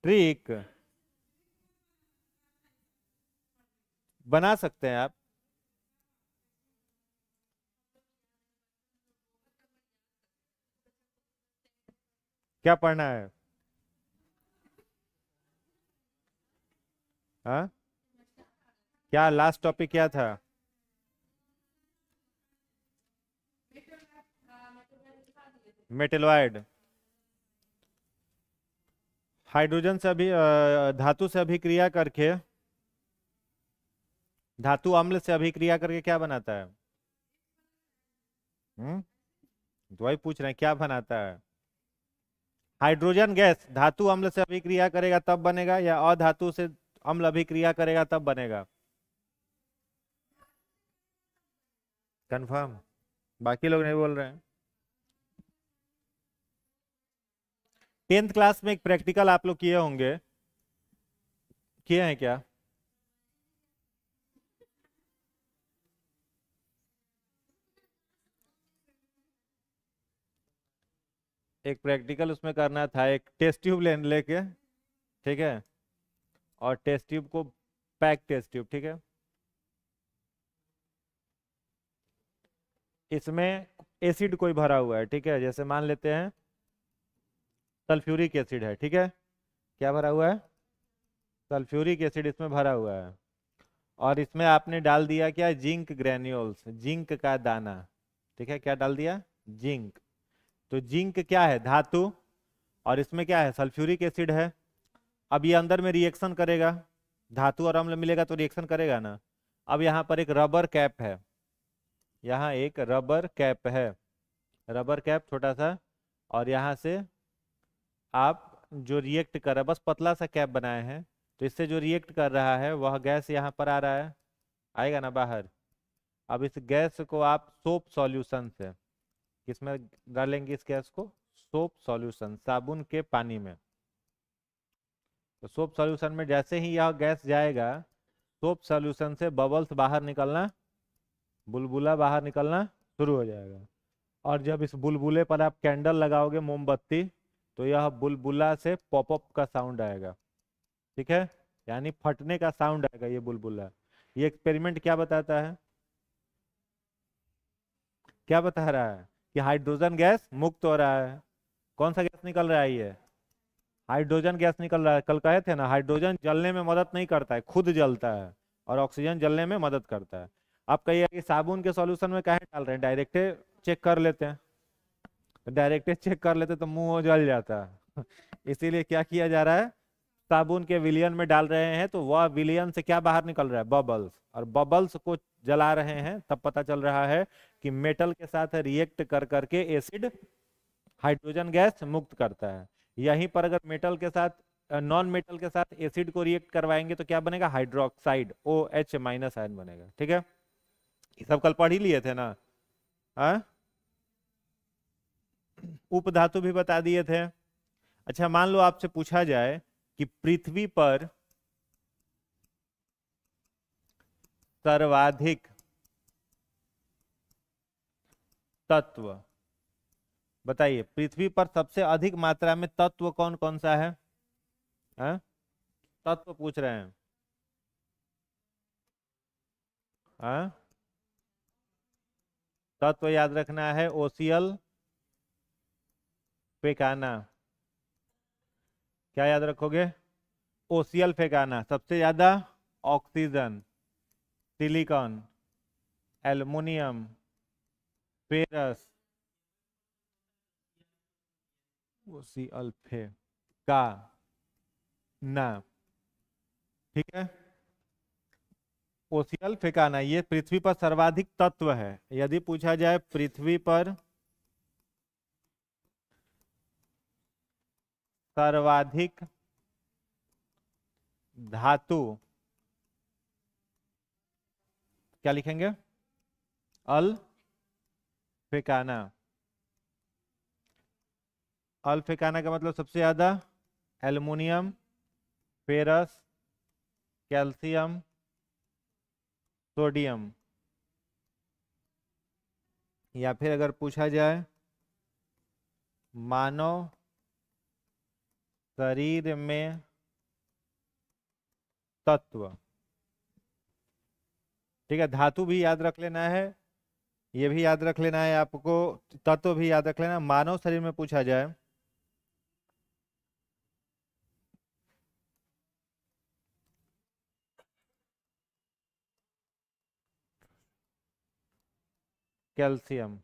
Trick बना सकते हैं आप। क्या पढ़ना है? हाँ, क्या लास्ट टॉपिक क्या था? मेटलॉइड। हाइड्रोजन से अभी धातु से अभिक्रिया करके, धातु अम्ल से अभिक्रिया करके क्या बनाता है? हम्म, तो वही पूछ रहे हैं क्या बनाता है। हाइड्रोजन गैस धातु अम्ल से अभिक्रिया करेगा तब बनेगा, या अधातु से अम्ल अभिक्रिया करेगा तब बनेगा? कंफर्म? बाकी लोग नहीं बोल रहे हैं। 10th क्लास में एक प्रैक्टिकल आप लोग किए होंगे, किए हैं क्या? एक प्रैक्टिकल उसमें करना था, एक टेस्ट ट्यूब लेके, ठीक है, और टेस्ट ट्यूब को, पैक टेस्ट ट्यूब, ठीक है, इसमें एसिड कोई भरा हुआ है, ठीक है, जैसे मान लेते हैं सल्फ्यूरिक एसिड है, ठीक है। क्या भरा हुआ है? सल्फ्यूरिक एसिड इसमें भरा हुआ है, और इसमें आपने डाल दिया क्या? जिंक ग्रेन्यूल्स, जिंक का दाना, ठीक है। क्या डाल दिया? जिंक। तो जिंक क्या है? धातु। और इसमें क्या है? सल्फ्यूरिक एसिड है। अब ये अंदर में रिएक्शन करेगा, धातु और अम्ल मिलेगा तो रिएक्शन करेगा ना। अब यहाँ पर एक रबर कैप है, यहाँ एक रबर कैप है, रबर कैप छोटा सा, और यहाँ से आप जो रिएक्ट कर रहा है, बस पतला सा कैप बनाए हैं, तो इससे जो रिएक्ट कर रहा है वह गैस यहाँ पर आ रहा है, आएगा ना बाहर। अब इस गैस को आप सोप सॉल्यूशन से, किसमें डालेंगे इस गैस को? सोप सॉल्यूशन, साबुन के पानी में। तो सोप सॉल्यूशन में जैसे ही यह गैस जाएगा, सोप सॉल्यूशन से बबल्स बाहर निकलना, बुलबुला बाहर निकलना शुरू हो जाएगा। और जब इस बुलबुले पर आप कैंडल लगाओगे, मोमबत्ती, तो यह बुलबुला से पॉपअप का साउंड आएगा, ठीक है, यानी फटने का साउंड आएगा ये बुलबुला। ये एक्सपेरिमेंट क्या बताता है? क्या बता रहा है? कि हाइड्रोजन गैस मुक्त हो रहा है। कौन सा गैस निकल रहा है ये? हाइड्रोजन गैस निकल रहा है। कल कहे थे ना, हाइड्रोजन जलने में मदद नहीं करता है, खुद जलता है, और ऑक्सीजन जलने में मदद करता है। आप कहिए कि साबुन के सॉल्यूशन में काहे डाल रहे हैं, डायरेक्ट चेक कर लेते हैं, डायरेक्ट चेक कर लेते तो मुंह जल जाता इसीलिए क्या किया जा रहा है, साबुन के विलियन में डाल रहे हैं, तो वह विलियन से क्या बाहर निकल रहा है? बबल्स। और बबल्स को जला रहे हैं, तब पता चल रहा है कि मेटल के साथ रिएक्ट कर करके एसिड हाइड्रोजन गैस मुक्त करता है। यहीं पर अगर मेटल के साथ, नॉन मेटल के साथ एसिड को रिएक्ट करवाएंगे तो क्या बनेगा? हाइड्रोक्साइड, OH- आयन बनेगा, ठीक है। ये सब कल पढ़ ही लिए थे ना? हाँ, उपधातु भी बता दिए थे। अच्छा, मान लो आपसे पूछा जाए कि पृथ्वी पर सर्वाधिक तत्व, बताइए पृथ्वी पर सबसे अधिक मात्रा में तत्व कौन कौन सा है? हाँ? तत्व पूछ रहे हैं। हाँ? तत्व याद रखना है, ओसियल फेकाना। क्या याद रखोगे? ओसियल फेकाना। सबसे ज्यादा ऑक्सीजन, सिलिकॉन, एल्युमिनियम, फेरस, ओसियल फेकाना, ठीक है। ओसियल फेकाना, ये पृथ्वी पर सर्वाधिक तत्व है। यदि पूछा जाए पृथ्वी पर सर्वाधिक धातु, क्या लिखेंगे? अल फेकाना। अल फेकाना का मतलब सबसे ज्यादा एल्युमिनियम, फेरस, कैल्शियम, सोडियम। या फिर अगर पूछा जाए मानव शरीर में तत्व। ठीक है, धातु भी याद रख लेना है, ये भी याद रख लेना है आपको, तत्व भी याद रख लेना। मानव शरीर में पूछा जाए कैल्शियम,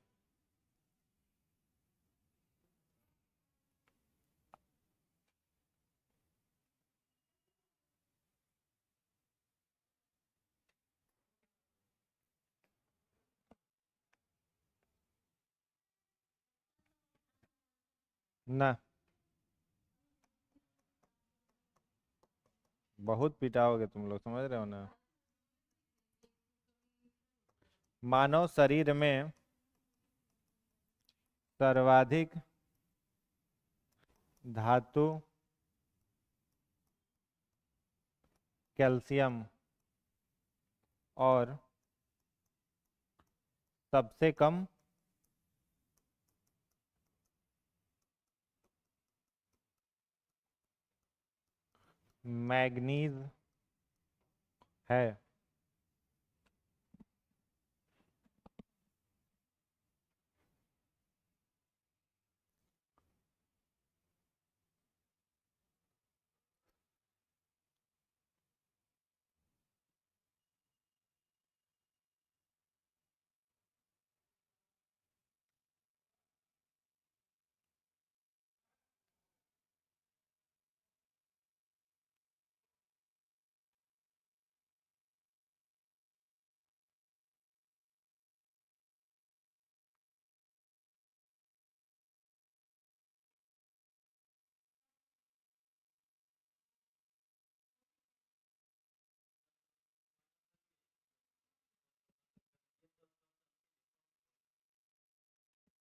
ना बहुत पिटाओगे तुम लोग, समझ रहे हो ना। मानव शरीर में सर्वाधिक धातु कैल्शियम और सबसे कम मैग्नीज है।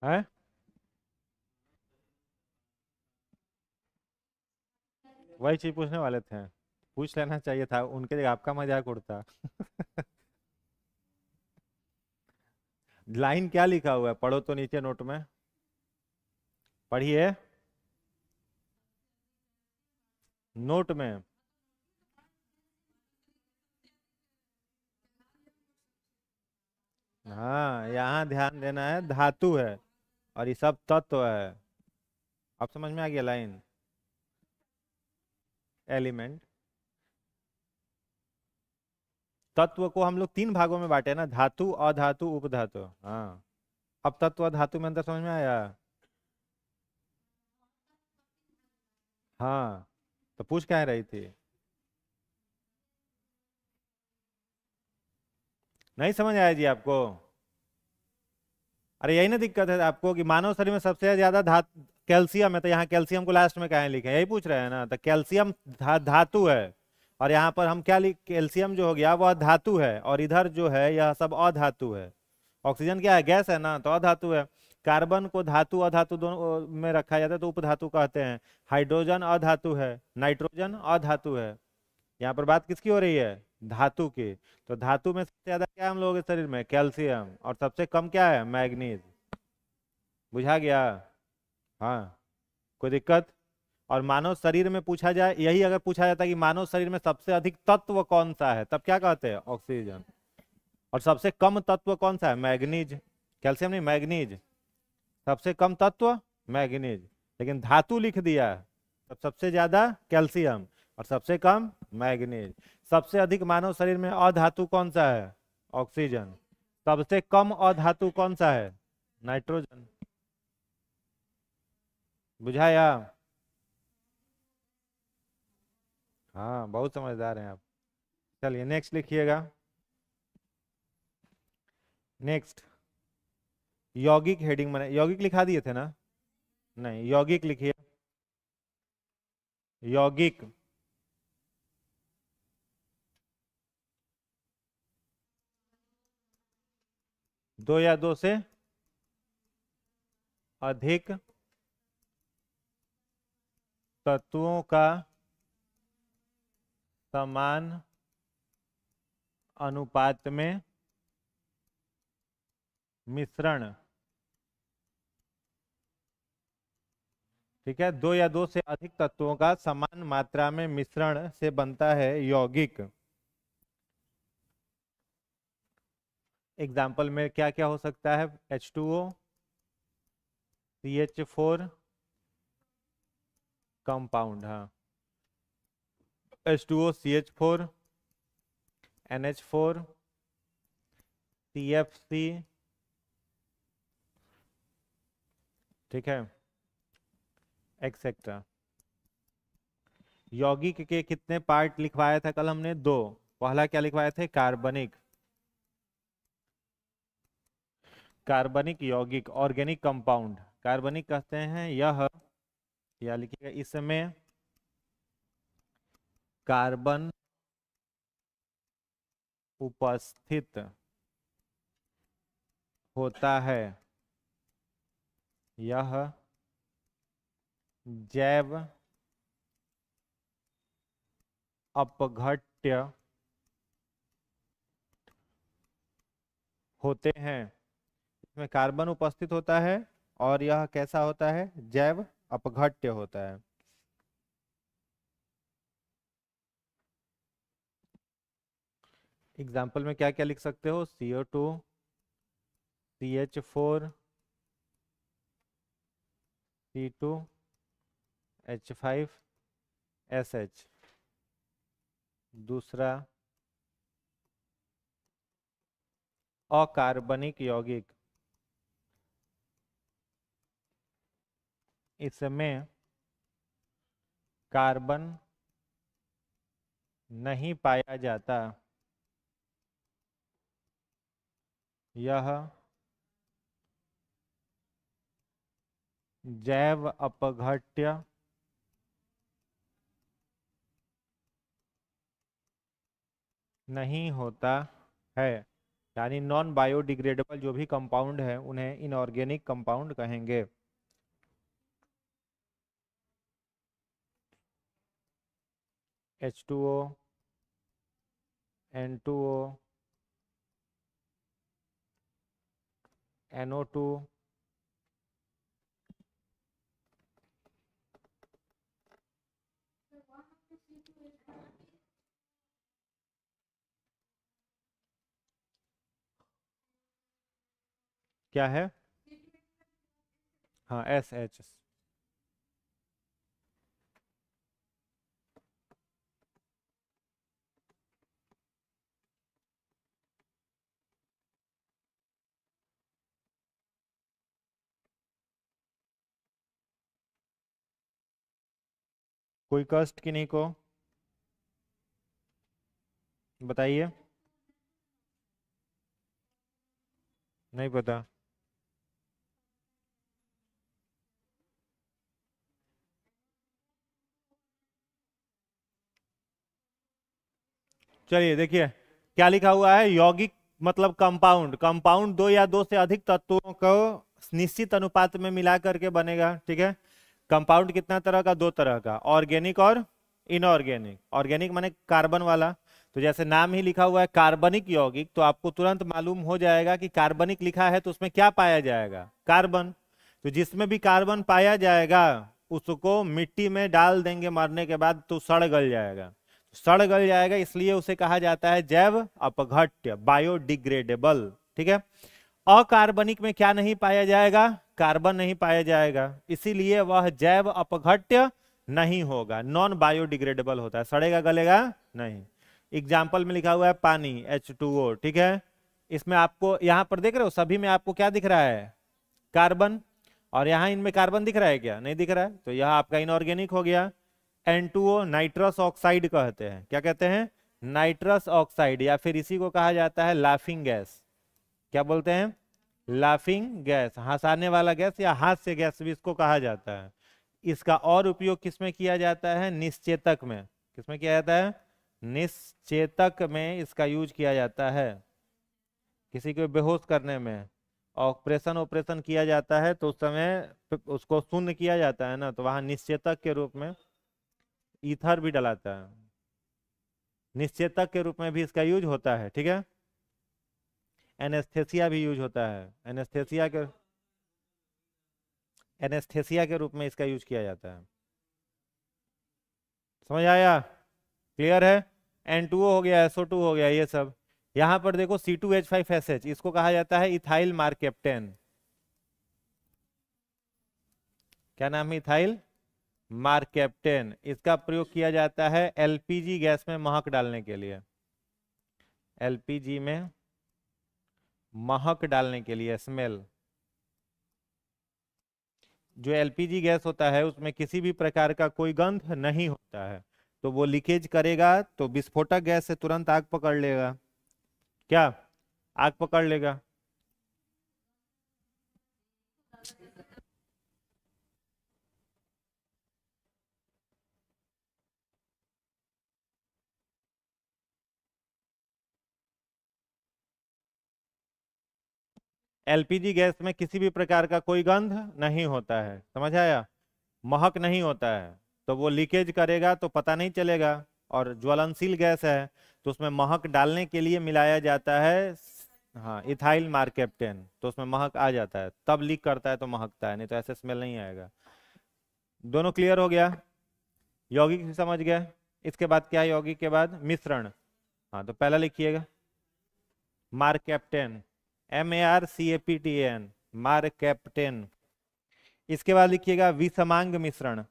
हैं? वही चीज पूछने वाले थे, पूछ लेना चाहिए था, उनके जगह आपका मजाक उड़ता। लाइन क्या लिखा हुआ है, पढ़ो तो नीचे नोट में, पढ़िए नोट में। हाँ, यहाँ ध्यान देना है, धातु है और ये सब तत्व है। अब समझ में आ गया लाइन, एलिमेंट। तत्व को हम लोग तीन भागों में बांटे ना, धातु, अधातु, उपधातु। हाँ, अब तत्व और धातु में अंतर समझ में आया। हाँ, तो पूछ क्या रही थी, नहीं समझ आया जी आपको। अरे यही ना दिक्कत है आपको कि मानव शरीर में सबसे ज्यादा कैल्शियम है, तो यहाँ कैल्शियम को लास्ट में कहाँ लिखे, यही पूछ रहे हैं ना। तो कैल्शियम धातु है, और यहाँ पर हम क्या लिख, कैल्शियम जो हो गया वह धातु है, और इधर जो है यह सब अधातु है। ऑक्सीजन क्या है, गैस है ना, तो अधातु है। कार्बन को धातु अधातु दोनों में रखा जाता है तो उपधातु कहते हैं। हाइड्रोजन अधातु है, नाइट्रोजन अधातु है। यहाँ पर बात किसकी हो रही है, धातु की। तो धातु में सबसे ज्यादा क्या है हम लोगों के शरीर में, कैल्शियम, और सबसे कम क्या है, मैग्नीज। बुझा गया। हाँ, कोई दिक्कत। और मानव शरीर में पूछा जाए, यही अगर पूछा जाता है कि मानव शरीर में सबसे अधिक तत्व कौन सा है, तब क्या कहते हैं, ऑक्सीजन। और सबसे कम तत्व कौन सा है, मैग्नीज, कैल्शियम नहीं, मैग्नीज। सबसे कम तत्व मैग्नीज, लेकिन धातु लिख दिया, तब सबसे ज्यादा कैल्शियम और सबसे कम मैग्नीज। सबसे अधिक मानव शरीर में अधातु कौन सा है, ऑक्सीजन। सबसे कम अधातु कौन सा है, नाइट्रोजन। बुझाया। हाँ, बहुत समझदार हैं आप। चलिए नेक्स्ट लिखिएगा। नेक्स्ट, यौगिक हेडिंग में, यौगिक लिखा दिए थे ना, नहीं यौगिक लिखिए, यौगिक। दो या दो से अधिक तत्वों का समान अनुपात में मिश्रण। ठीक है, दो या दो से अधिक तत्वों का समान मात्रा में मिश्रण से बनता है यौगिक। एग्जाम्पल में क्या क्या हो सकता है? H2O, CH4 कंपाउंड, हाँ, H2O, CH4, NH4, CFC, ठीक है, एक्सेट्रा। यौगिक के कितने पार्ट लिखवाया था कल हमने? दो। पहला क्या लिखवाए थे? कार्बनिक, कार्बनिक यौगिक, ऑर्गेनिक कंपाउंड। कार्बनिक कहते हैं यह, या लिखिएगा इसमें कार्बन उपस्थित होता है, यह जैव अपघट्य होते हैं। इसमें कार्बन उपस्थित होता है और यह कैसा होता है? जैव अपघट्य होता है। एग्जाम्पल में क्या क्या लिख सकते हो? CO2, CH4, C2, H5SH। दूसरा, अकार्बनिक यौगिक, इसमें कार्बन नहीं पाया जाता, यह जैव अपघट्य नहीं होता है। यानी नॉन बायोडिग्रेडेबल जो भी कंपाउंड है उन्हें इनऑर्गेनिक कंपाउंड कहेंगे। H2O, N2O, NO2, क्या है? हाँ, SH। कोई कष्ट किन्हीं को? बताइए। नहीं पता? चलिए देखिए क्या लिखा हुआ है। यौगिक मतलब कंपाउंड, कंपाउंड दो या दो से अधिक तत्वों को निश्चित अनुपात में मिला करके बनेगा, ठीक है। कंपाउंड कितना तरह का? दो तरह का, ऑर्गेनिक और इनऑर्गेनिक। ऑर्गेनिक माने कार्बन वाला, तो जैसे नाम ही लिखा हुआ है कार्बनिक यौगिक, तो आपको तुरंत मालूम हो जाएगा कि कार्बनिक लिखा है तो उसमें क्या पाया जाएगा? कार्बन। तो जिसमें भी कार्बन पाया जाएगा उसको मिट्टी में डाल देंगे मरने के बाद तो सड़ गल जाएगा। सड़ गल जाएगा इसलिए उसे कहा जाता है जैव अपघट्य, बायोडिग्रेडेबल, ठीक है। अकार्बनिक में क्या नहीं पाया जाएगा? कार्बन नहीं पाया जाएगा, इसीलिए वह जैव अपघट्य नहीं होगा, नॉन बायोडिग्रेडेबल होता है, सड़ेगा गलेगा नहीं। एग्जाम्पल में लिखा हुआ है पानी, H2O, ठीक है। इसमें आपको यहां पर देख रहे हो सभी में आपको क्या दिख रहा है? कार्बन। और यहां इनमें कार्बन दिख रहा है क्या? नहीं दिख रहा है, तो यह आपका इनऑर्गेनिक हो गया। N2O नाइट्रस ऑक्साइड कहते हैं। क्या कहते हैं? नाइट्रस ऑक्साइड, या फिर इसी को कहा जाता है लाफिंग गैस। क्या बोलते हैं? लाफिंग गैस, हंसाने वाला गैस या हास्य गैस भी इसको कहा जाता है। इसका और उपयोग किसमें किया जाता है? निश्चेतक में। किसमें किया जाता है? निश्चेतक में इसका यूज किया जाता है। किसी को बेहोश करने में ऑपरेशन ऑपरेशन किया जाता है तो उस समय उसको शून्य किया जाता है ना, तो वहां निश्चेतक के रूप में ईथर भी डलाता है, निश्चेतक के रूप में भी इसका यूज होता है, ठीक है। एनेस्थेसिया भी यूज होता है, एनेस्थेसिया के रूप में इसका यूज किया जाता है। समझ आया? क्लियर है? N2O हो गया, SO2 हो गया, ये सब। यहां पर देखो C2H5SH, इसको कहा जाता है इथाइल मार्केप्टेन। क्या नाम है? इथाइल मार्केप्टेन। इसका प्रयोग किया जाता है एलपीजी गैस में महक डालने के लिए, एलपीजी में महक डालने के लिए, स्मेल। जो एलपीजी गैस होता है उसमें किसी भी प्रकार का कोई गंध नहीं होता है, तो वो लीकेज करेगा तो विस्फोटक गैस से तुरंत आग पकड़ लेगा। क्या? आग पकड़ लेगा। एलपीजी गैस में किसी भी प्रकार का कोई गंध नहीं होता है, समझ आया? महक नहीं होता है, तो वो लीकेज करेगा तो पता नहीं चलेगा। और ज्वलनशील गैस है तो उसमें महक डालने के लिए मिलाया जाता है, हाँ, इथाइल मार्केप्टेन, तो उसमें महक आ जाता है, तब लीक करता है तो महकता है, नहीं तो ऐसे स्मेल नहीं आएगा। दोनों क्लियर हो गया? यौगिक भी समझ गया। इसके बाद क्या है? यौगिक के बाद मिश्रण। हाँ, तो पहला लिखिएगा मार्केप्टेन, MARCAPTAN, मार्केप्टेन। इसके बाद लिखिएगा विषमांग मिश्रण।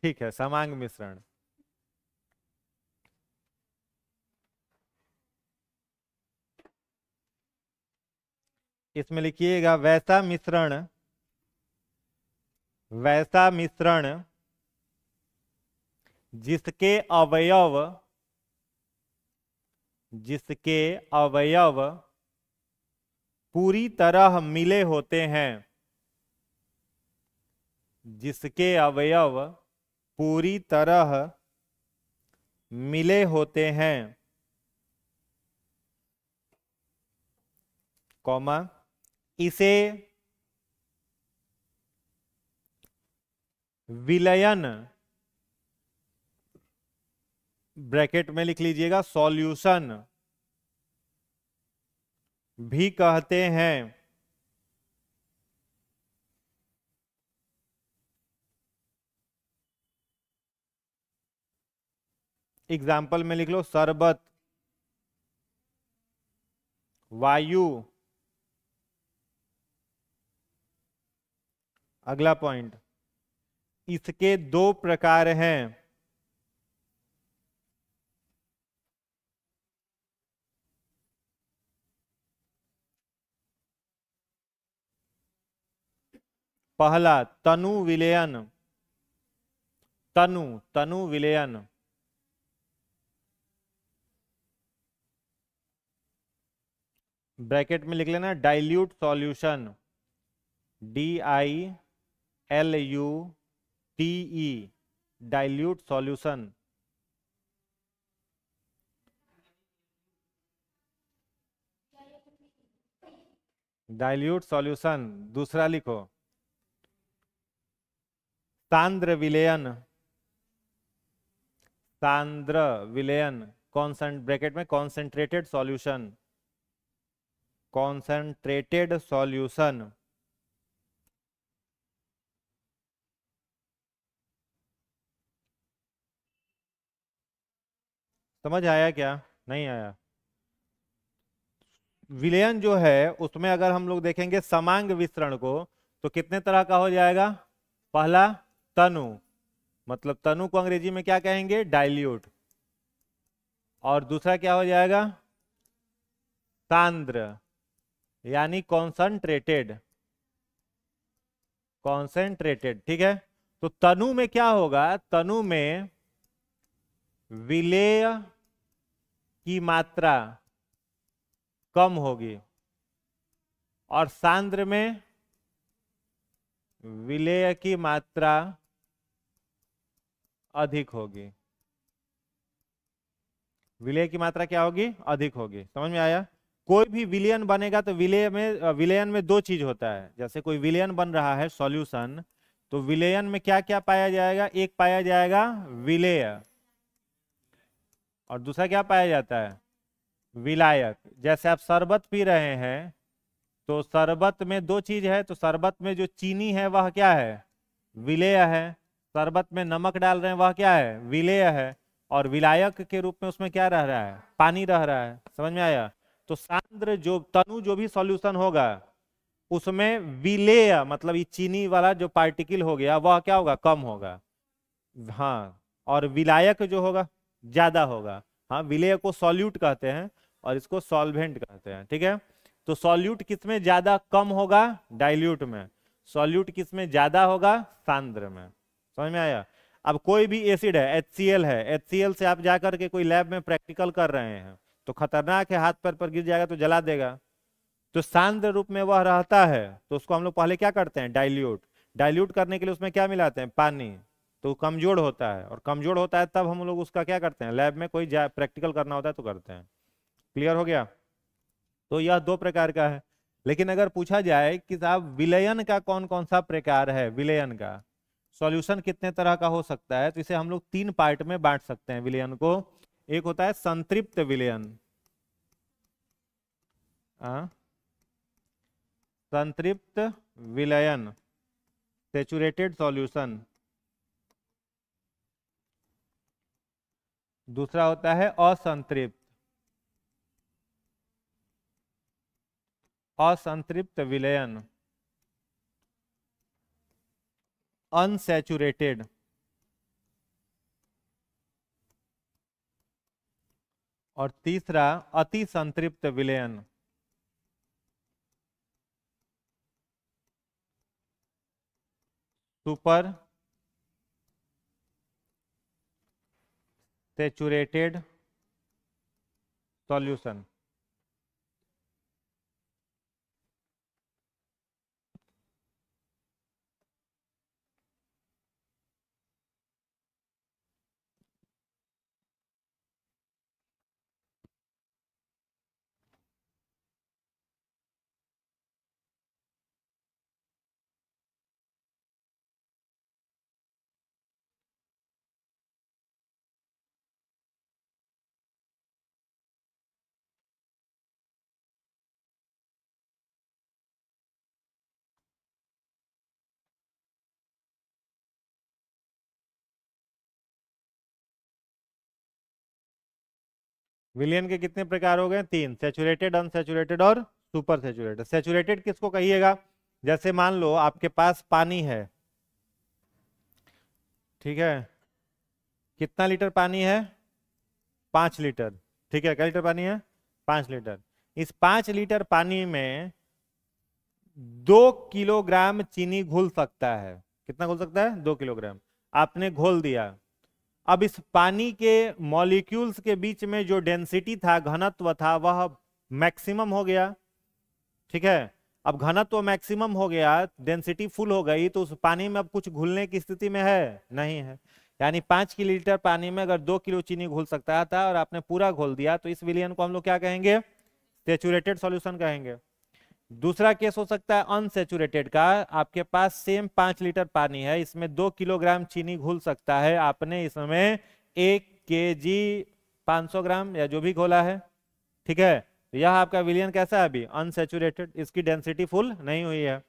ठीक है, समांग मिश्रण। इसमें लिखिएगा वैसा मिश्रण, वैसा मिश्रण जिसके अवयव, जिसके अवयव पूरी तरह मिले होते हैं, जिसके अवयव पूरी तरह मिले होते हैं, कॉमा, इसे विलयन, ब्रैकेट में लिख लीजिएगा सॉल्यूशन भी कहते हैं। एग्जाम्पल में लिख लो शरबत, वायु। अगला पॉइंट, इसके दो प्रकार हैं, पहला तनु विलयन, तनु, तनु विलयन, ब्रैकेट में लिख लेना dilute solution, DILUTE, dilute solution. Dilute solution. दूसरा लिखो सांद्र विलयन, सांद्र विलयन, ब्रैकेट में कॉन्सेंट्रेटेड सॉल्यूशन, कॉन्सेंट्रेटेड सॉल्यूशन। समझ आया क्या? नहीं आया? विलयन जो है उसमें अगर हम लोग देखेंगे समांग विसरण को, तो कितने तरह का हो जाएगा? पहला तनु, मतलब तनु को अंग्रेजी में क्या कहेंगे? डाइल्यूट। और दूसरा क्या हो जाएगा? सांद्र, यानी कॉन्सेंट्रेटेड, कॉन्सेंट्रेटेड। ठीक है, तो तनु में क्या होगा? तनु में विलेय की मात्रा कम होगी और सांद्र में विलेय की मात्रा अधिक होगी। विलेय की मात्रा क्या होगी? अधिक होगी। समझ में आया? कोई भी विलयन बनेगा तो विलयन में दो चीज होता है। जैसे कोई विलयन बन रहा है सॉल्यूशन, तो विलयन में क्या क्या पाया जाएगा? एक पाया जाएगा विलेय, और दूसरा क्या पाया जाता है? विलायक। जैसे आप शरबत पी रहे हैं तो शरबत में दो चीज है, तो शरबत में जो चीनी है वह क्या है, विलेय है। शरबत में नमक डाल रहे हैं वह क्या है, विलेय है। और विलायक के रूप में उसमें क्या रह रहा है, पानी रह रहा है। समझ में आया। तो सांद्र जो तनु जो भी सॉल्यूशन होगा उसमें विलेय मतलब ये चीनी वाला जो पार्टिकल हो गया वह क्या होगा, कम होगा। हाँ, और विलायक जो होगा ज्यादा होगा। हाँ, विलेय को सॉल्यूट कहते हैं और इसको सॉल्वेंट कहते हैं। ठीक है। तो सॉल्यूट किसमें ज्यादा कम होगा, डाइल्यूट में। सॉल्यूट किसमें ज्यादा होगा, सांद्र में। समझ में आया। अब कोई भी एसिड है, HCl है, HCl से आप जाकर के कोई लैब में प्रैक्टिकल कर रहे हैं तो खतरनाक है, हाथ पैर पर गिर जाएगा तो जला देगा। तो सांद्र रूप में वह रहता है तो उसको हम लोग पहले क्या करते हैं, डाइल्यूट। डाइल्यूट करने के लिए उसमें क्या मिलाते हैं, पानी। तो कमजोर होता है, और कमजोर होता है तब हम लोग उसका क्या करते हैं, लैब में कोई प्रैक्टिकल करना होता है तो करते हैं। क्लियर हो गया। तो यह दो प्रकार का है। लेकिन अगर पूछा जाए कि साहब विलयन का कौन कौन सा प्रकार है, विलयन का सॉल्यूशन कितने तरह का हो सकता है, तो इसे हम लोग तीन पार्ट में बांट सकते हैं विलयन को। एक होता है संतृप्त विलयन। संतृप्त विलयन, सैचुरेटेड सॉल्यूशन। दूसरा होता है असंतृप्त, असंतृप्त विलयन, अनसैचुरेटेड। और तीसरा अति संतृप्त विलयन। Super saturated solution. विलयन के कितने प्रकार हो गए, तीन, सैचुरेटेड, अनसैचुरेटेड और सुपर सैचुरेटेड। सैचुरेटेड किसको कहिएगा, जैसे मान लो आपके पास पानी है, ठीक है। कितना लीटर पानी है, 5 लीटर। ठीक है, क्या लीटर पानी है, 5 लीटर। इस 5 लीटर पानी में 2 किलोग्राम चीनी घुल सकता है। कितना घुल सकता है, 2 किलोग्राम। आपने घोल दिया। अब इस पानी के मॉलिक्यूल्स के बीच में जो डेंसिटी था, घनत्व था, वह मैक्सिमम हो गया। ठीक है। अब घनत्व मैक्सिमम हो गया, डेंसिटी फुल हो गई, तो उस पानी में अब कुछ घुलने की स्थिति में है, नहीं है। यानी 5 लीटर पानी में अगर 2 किलो चीनी घुल सकता था और आपने पूरा घोल दिया, तो इस विलयन को हम लोग क्या कहेंगे, सैचुरेटेड सॉल्यूशन कहेंगे। दूसरा केस हो सकता है अनसैचुरेटेड का। आपके पास सेम 5 लीटर पानी है, इसमें 2 किलोग्राम चीनी घुल सकता है, आपने इसमें 1 kg 500 ग्राम या जो भी घोला है। ठीक है। तो यह आपका विलयन कैसा है, अभी अनसैचुरेटेड, इसकी डेंसिटी फुल नहीं हुई है।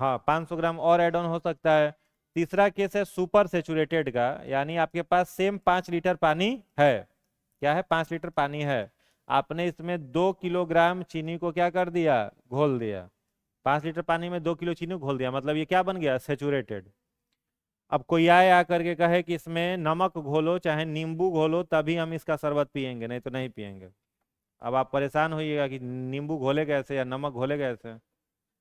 हाँ, 500 ग्राम और एड ऑन हो सकता है। तीसरा केस है सुपर सैचुरेटेड का, यानी आपके पास सेम 5 लीटर पानी है। क्या है, 5 लीटर पानी है, आपने इसमें 2 किलोग्राम चीनी को क्या कर दिया, घोल दिया। 5 लीटर पानी में 2 किलो चीनी घोल दिया, मतलब ये क्या बन गया, सैचुरेटेड। अब कोई आए आकर के कहे कि इसमें नमक घोलो चाहे नींबू घोलो तभी हम इसका शरबत पियेंगे, नहीं तो नहीं पियेंगे। अब आप परेशान होइएगा कि नींबू घोले कैसे या नमक घोले कैसे।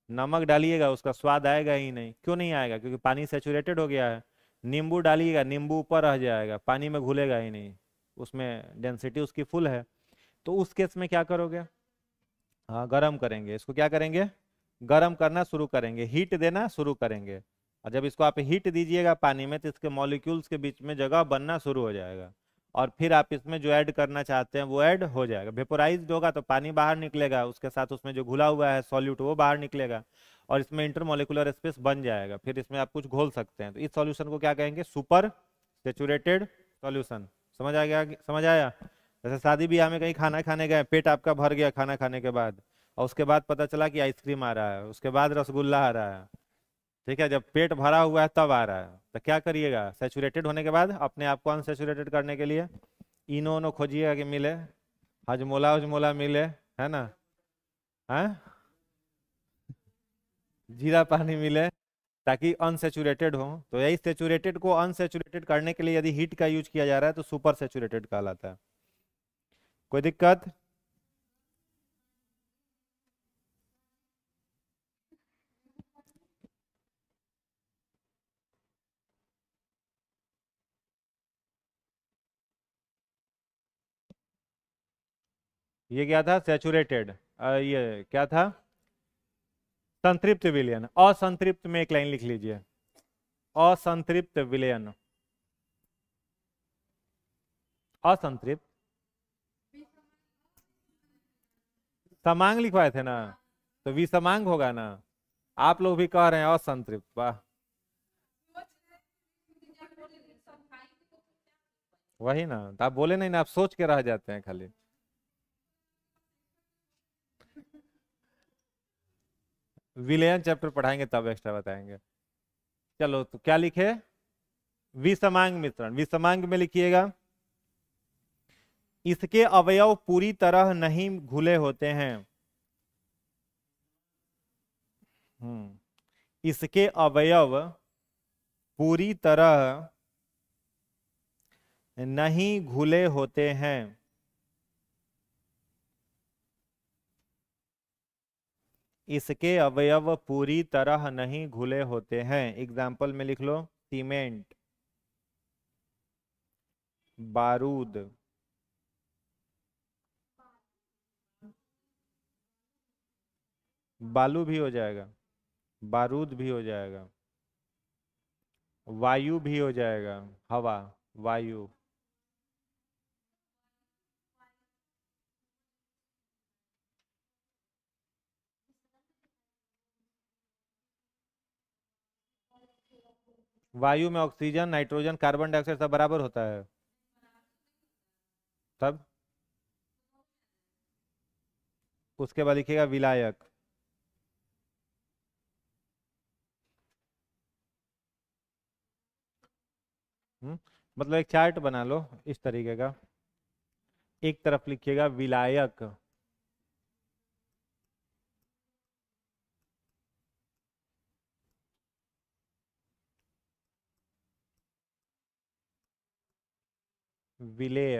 नमक डालिएगा उसका स्वाद आएगा ही नहीं। क्यों नहीं आएगा, क्योंकि पानी सैचुरेटेड हो गया है। नींबू डालिएगा, नींबू ऊपर रह जाएगा, पानी में घुलेगा ही नहीं, उसमें डेंसिटी उसकी फुल है। तो उस केस में क्या करोगे, हाँ, गर्म करेंगे इसको। क्या करेंगे, गर्म करना शुरू करेंगे, हीट देना शुरू करेंगे। और जब इसको आप हीट दीजिएगा पानी में, तो इसके मॉलिक्यूल्स के बीच में जगह बनना शुरू हो जाएगा। और फिर आप इसमें जो ऐड करना चाहते हैं वो ऐड हो जाएगा। वेपोराइज्ड होगा तो पानी बाहर निकलेगा, उसके साथ उसमें जो घुला हुआ है सॉल्यूट वो बाहर निकलेगा, और इसमें इंटरमोलिकुलर स्पेस बन जाएगा। फिर इसमें आप कुछ घोल सकते हैं। तो इस सॉल्यूशन को क्या कहेंगे, सुपर सैचुरेटेड सॉल्यूशन। समझ आ गया, समझ आया। जैसे शादी ब्याह में कहीं खाना खाने गए, पेट आपका भर गया खाना खाने के बाद, और उसके बाद पता चला कि आइसक्रीम आ रहा है, उसके बाद रसगुल्ला आ रहा है, ठीक है, जब पेट भरा हुआ है तब आ रहा है, तो क्या करिएगा, सैचुरेटेड होने के बाद अपने आप को अनसैचुरेटेड करने के लिए इनो उनो खोजिएगा कि मिले, हजमोला उजमोला मिले, है ना, है, जीरा पानी मिले, ताकि अनसेचुरेटेड हो। तो यही सेचुरेटेड को अनसेचुरेटेड करने के लिए यदि हीट का यूज किया जा रहा है तो सुपर सेचुरेटेड कहलाता है। कोई दिक्कत? ये क्या था, सेचुरेटेड, ये क्या था, संतृप्त विलयन। असंतृप्त में एक लाइन लिख लीजिए, असंतृप्त विलयन, असंतृप्त, समांग लिखवाए थे ना, तो विसमांग होगा ना, आप लोग भी कह रहे हैं असंतृप्त, वाह, वही ना, तो आप बोले नहीं ना, आप सोच के रह जाते हैं खाली। विलयन चैप्टर पढ़ाएंगे तब एक्स्ट्रा बताएंगे। चलो तो क्या लिखे, विसमांग मिश्रण, विसमांग में लिखिएगा, इसके अवयव पूरी तरह नहीं घुले होते हैं। इसके अवयव पूरी तरह नहीं घुले होते हैं। इसके अवयव पूरी तरह नहीं घुले होते हैं। एग्जाम्पल में लिख लो, सीमेंट, बारूद, बालू भी हो जाएगा, बारूद भी हो जाएगा, वायु भी हो जाएगा, हवा, वायु, वायु में ऑक्सीजन, नाइट्रोजन, कार्बन डाइऑक्साइड सब बराबर होता है, तब उसके बाद लिखिएगा विलायक। मतलब एक चार्ट बना लो इस तरीके का, एक तरफ लिखिएगा विलायक, विलेय,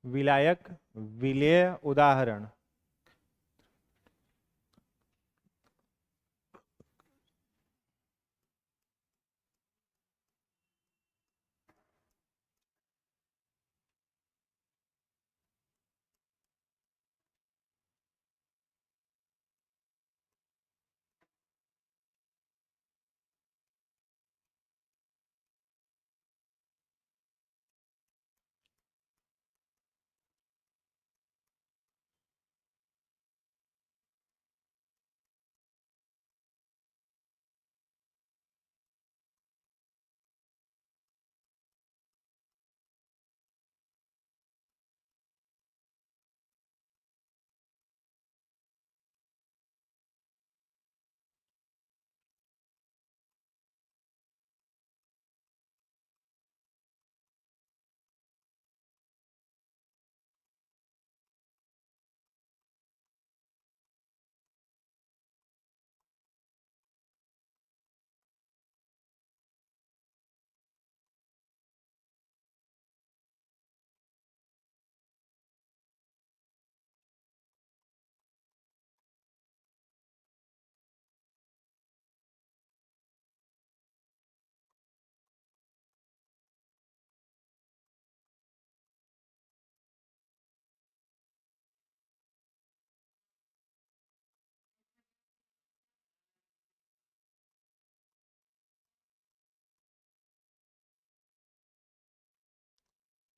विलायक, विलेय, उदाहरण,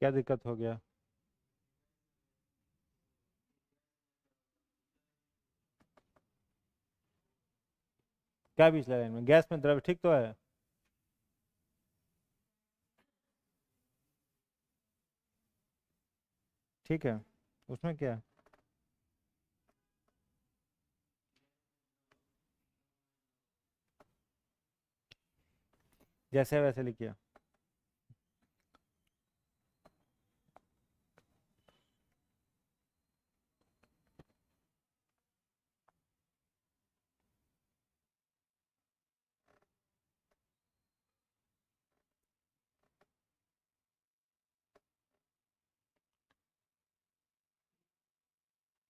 क्या दिक्कत हो गया? क्या पिछला लाइन में, गैस में द्रव्य, ठीक तो है, ठीक है, उसमें क्या है? जैसे वैसे लिखिए।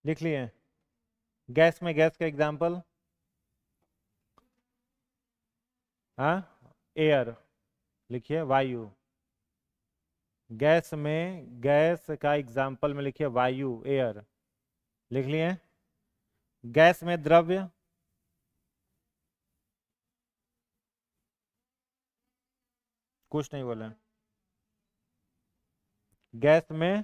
लिख लिए? गैस में गैस का एग्जाम्पल? हाँ, एयर। लिखिए वायु। गैस में गैस का एग्जाम्पल में लिखिए वायु, एयर। लिख लिए? गैस में द्रव्य? कुछ नहीं बोले। गैस में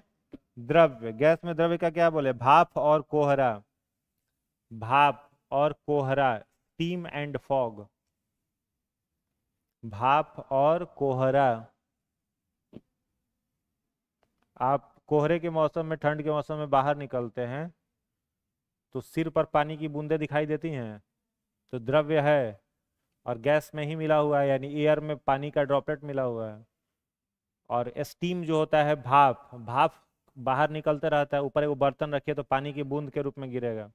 द्रव्य, गैस में द्रव्य का क्या बोले? भाप और कोहरा। भाप और कोहरा, स्टीम एंड फॉग। भाप और कोहरा। आप कोहरे के मौसम में, ठंड के मौसम में बाहर निकलते हैं तो सिर पर पानी की बूंदें दिखाई देती हैं, तो द्रव्य है और गैस में ही मिला हुआ है, यानी एयर में पानी का ड्रॉपलेट मिला हुआ है। और स्टीम जो होता है भाप, भाप बाहर निकलते रहता है, ऊपर एक बर्तन रखिए तो पानी की बूंद के रूप में गिरेगा।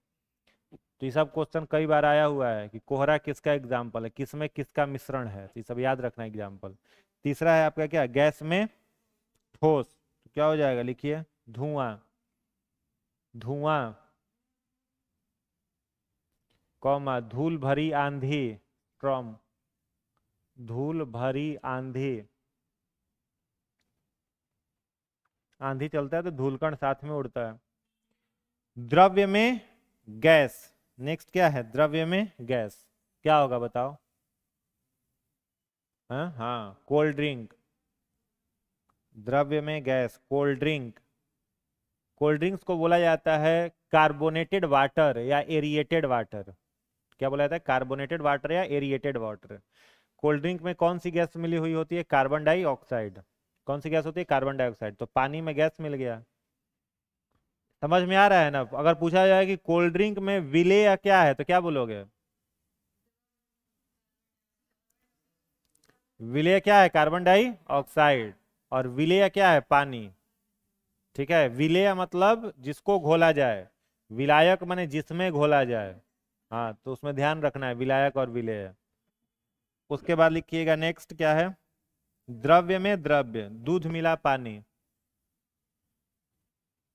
तो ये सब क्वेश्चन कई बार आया हुआ है कि कोहरा किसका एग्जाम्पल है, किसमें किसका मिश्रण है, तो ये सब याद रखना एग्जाम्पल। तीसरा है आपका क्या? गैस में ठोस, तो क्या हो जाएगा? लिखिए धुआं। धुआं, कौमा धूल भरी आंधी, स्ट्रॉम। धूल भरी आंधी, आंधी चलता है तो धूलकण साथ में उड़ता है। द्रव्य में गैस, नेक्स्ट क्या है? द्रव्य में गैस क्या होगा बताओ? हाँ हाँ, कोल्ड ड्रिंक। द्रव्य में gas, cold drink. Cold drinks को बोला जाता है कार्बोनेटेड वाटर या एरिएटेड वाटर। क्या बोला जाता है? कार्बोनेटेड वाटर या एरिएटेड वाटर। कोल्ड ड्रिंक में कौन सी गैस मिली हुई होती है? Carbon dioxide. कौन सी गैस होती है? Carbon dioxide. तो पानी में गैस मिल गया। समझ में आ रहा है ना? अगर पूछा जाए कि कोल्ड ड्रिंक में विलेय क्या है तो क्या बोलोगे? विलेय क्या है? Carbon dioxide. और विलेय क्या है? पानी। ठीक है, विलेय मतलब जिसको घोला जाए, विलायक माने जिसमें घोला जाए। हाँ, तो उसमें ध्यान रखना है विलायक और विलेय। उसके बाद लिखिएगा नेक्स्ट क्या है? द्रव्य में द्रव्य, दूध मिला पानी।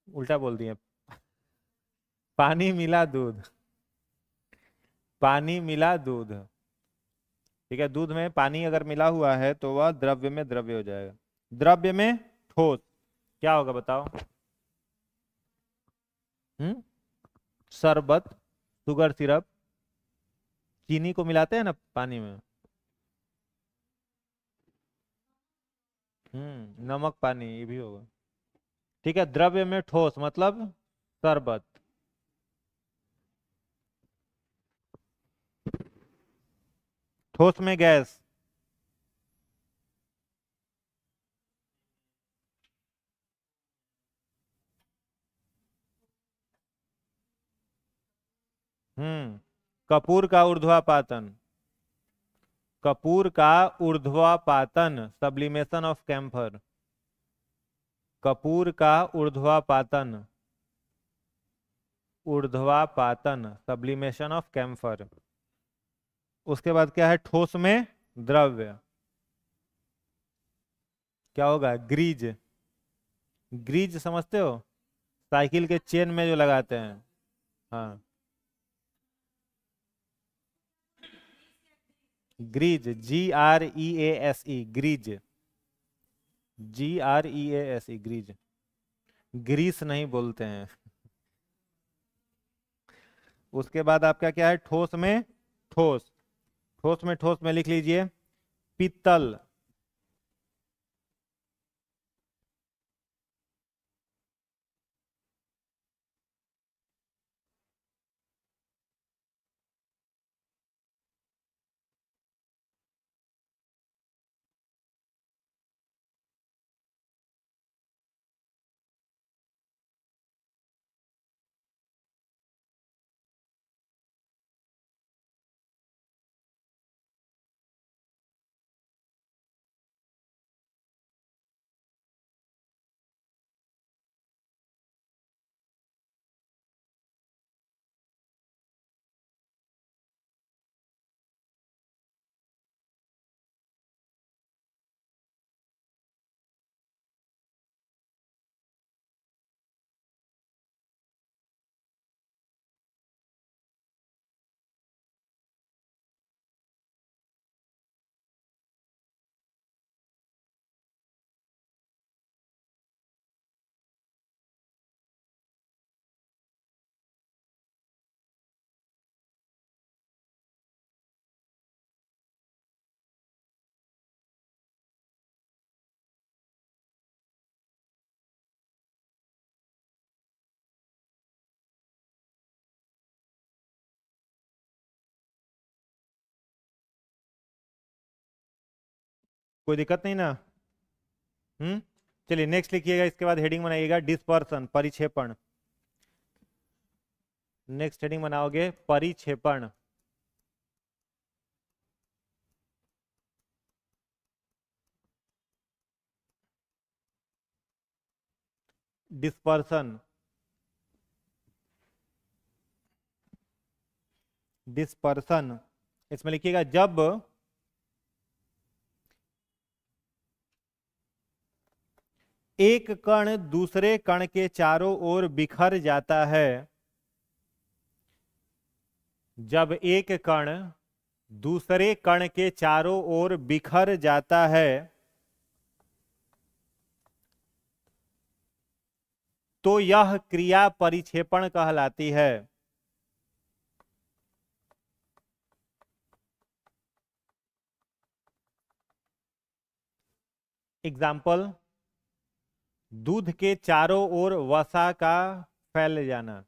उल्टा बोल दिए, पानी मिला दूध। पानी मिला दूध। ठीक है, दूध में पानी अगर मिला हुआ है तो वह द्रव्य में द्रव्य हो जाएगा। द्रव्य में ठोस क्या होगा बताओ? हम्म, शरबत, शुगर सिरप। चीनी को मिलाते हैं ना पानी में। नमक पानी, ये भी होगा। ठीक है, द्रव्य में ठोस मतलब शरबत। ठोस में गैस। कपूर का ऊर्ध्वापातन। कपूर का ऊर्ध्वापातन, सब्लिमेशन ऑफ कैम्फर। कपूर का ऊर्ध्वापातन, ऊर्ध्वापातन, सब्लिमेशन ऑफ कैम्फर। उसके बाद क्या है? ठोस में द्रव्य क्या होगा? ग्रीज। ग्रीज समझते हो? साइकिल के चेन में जो लगाते हैं। हाँ, grease, GREASE, grease. GREASE, grease. Grease नहीं बोलते हैं। उसके बाद आपका क्या है? ठोस में ठोस। ठोस में ठोस में लिख लीजिए पीतल। कोई दिक्कत नहीं ना? चलिए नेक्स्ट लिखिएगा, इसके बाद हेडिंग बनाइएगा डिस्पर्सन, परिक्षेपण। नेक्स्ट हेडिंग बनाओगे परिक्षेपण। डिस्पर्सन, डिस्पर्सन इसमें लिखिएगा जब एक कण दूसरे कण के चारों ओर बिखर जाता है, जब एक कण दूसरे कण के चारों ओर बिखर जाता है तो यह क्रिया परिक्षेपण कहलाती है। एग्जाम्पल, दूध के चारों ओर वसा का फैल जाना,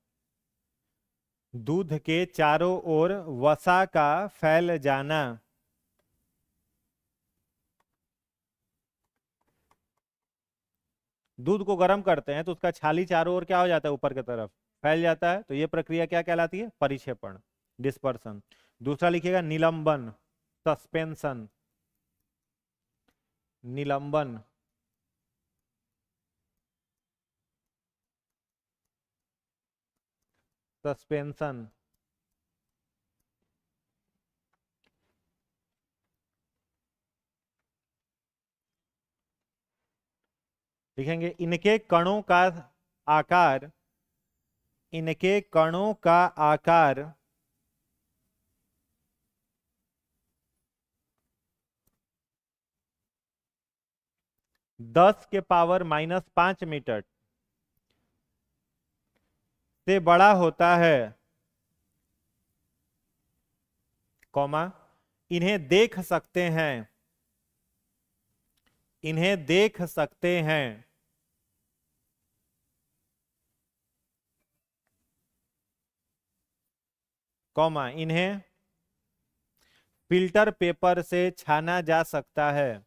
दूध के चारों ओर वसा का फैल जाना। दूध को गर्म करते हैं तो उसका छाली चारों ओर क्या हो जाता है, ऊपर की तरफ फैल जाता है, तो यह प्रक्रिया क्या कहलाती है, परिक्षेपण, डिस्पर्सन। दूसरा लिखिएगा निलंबन, सस्पेंशन, निलंबन, सस्पेंशन। लिखेंगे इनके कणों का आकार, इनके कणों का आकार (10⁻⁻5 मीटर से बड़ा होता है, कॉमा इन्हें देख सकते हैं, इन्हें देख सकते हैं, कॉमा इन्हें फिल्टर पेपर से छाना जा सकता है,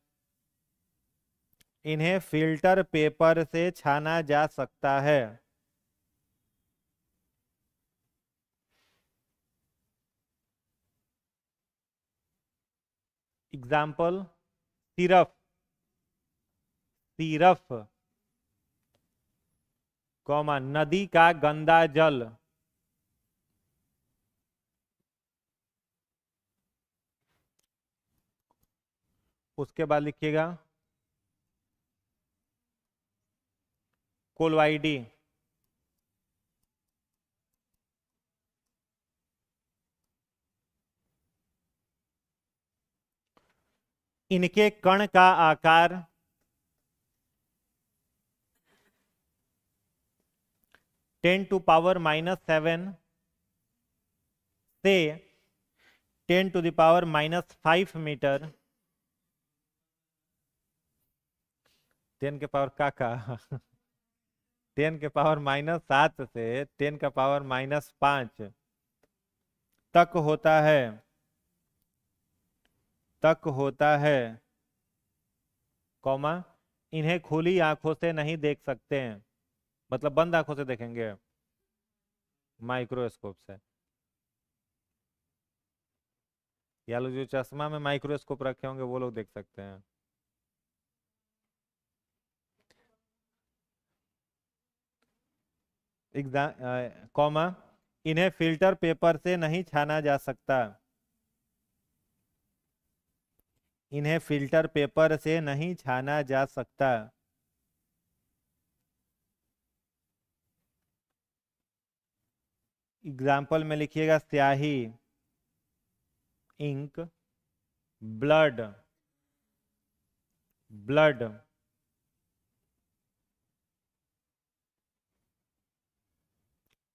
इन्हें फिल्टर पेपर से छाना जा सकता है। एग्जाम्पल, सिरफ, सिरफ, कॉमा नदी का गंदा जल, उसके बाद लिखिएगा कोलवाइडी, इनके कण का आकार 10⁻⁻7 से 10⁻⁻5 मीटर, 10⁻⁻7 से 10⁻⁻5 तक होता है, तक होता है, कॉमा इन्हें खुली आंखों से नहीं देख सकते हैं, मतलब बंद आंखों से देखेंगे, माइक्रोस्कोप से, या लोग जो चश्मा में माइक्रोस्कोप रखे होंगे वो लोग देख सकते हैं। कॉमा इन्हें फिल्टर पेपर से नहीं छाना जा सकता, इन्हें फिल्टर पेपर से नहीं छाना जा सकता। एग्जाम्पल में लिखिएगा स्याही, इंक, ब्लड, ब्लड,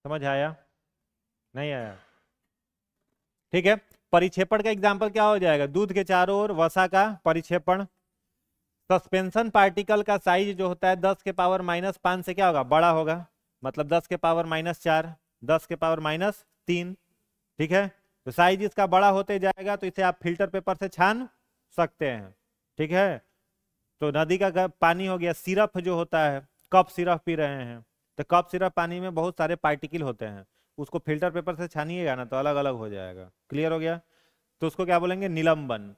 समझ आया? नहीं आया? ठीक है। परिक्षेपण का एग्जाम्पल क्या हो जाएगा, दूध के चारों ओर वसा का परिक्षेपण। सस्पेंशन पार्टिकल का साइज जो होता है 10⁻⁻5 से क्या होगा, बड़ा होगा, मतलब 10⁻⁻4, 10⁻⁻3, ठीक है। तो साइज इसका बड़ा होते जाएगा तो इसे आप फिल्टर पेपर से छान सकते हैं, ठीक है। तो नदी का पानी हो गया। सिरप जो होता है, कप सिरप पी रहे हैं, तो कप सिरप पानी में बहुत सारे पार्टिकल होते हैं, उसको फिल्टर पेपर से छानिएगा ना तो अलग अलग हो जाएगा। क्लियर हो गया? तो उसको क्या बोलेंगे? निलंबन।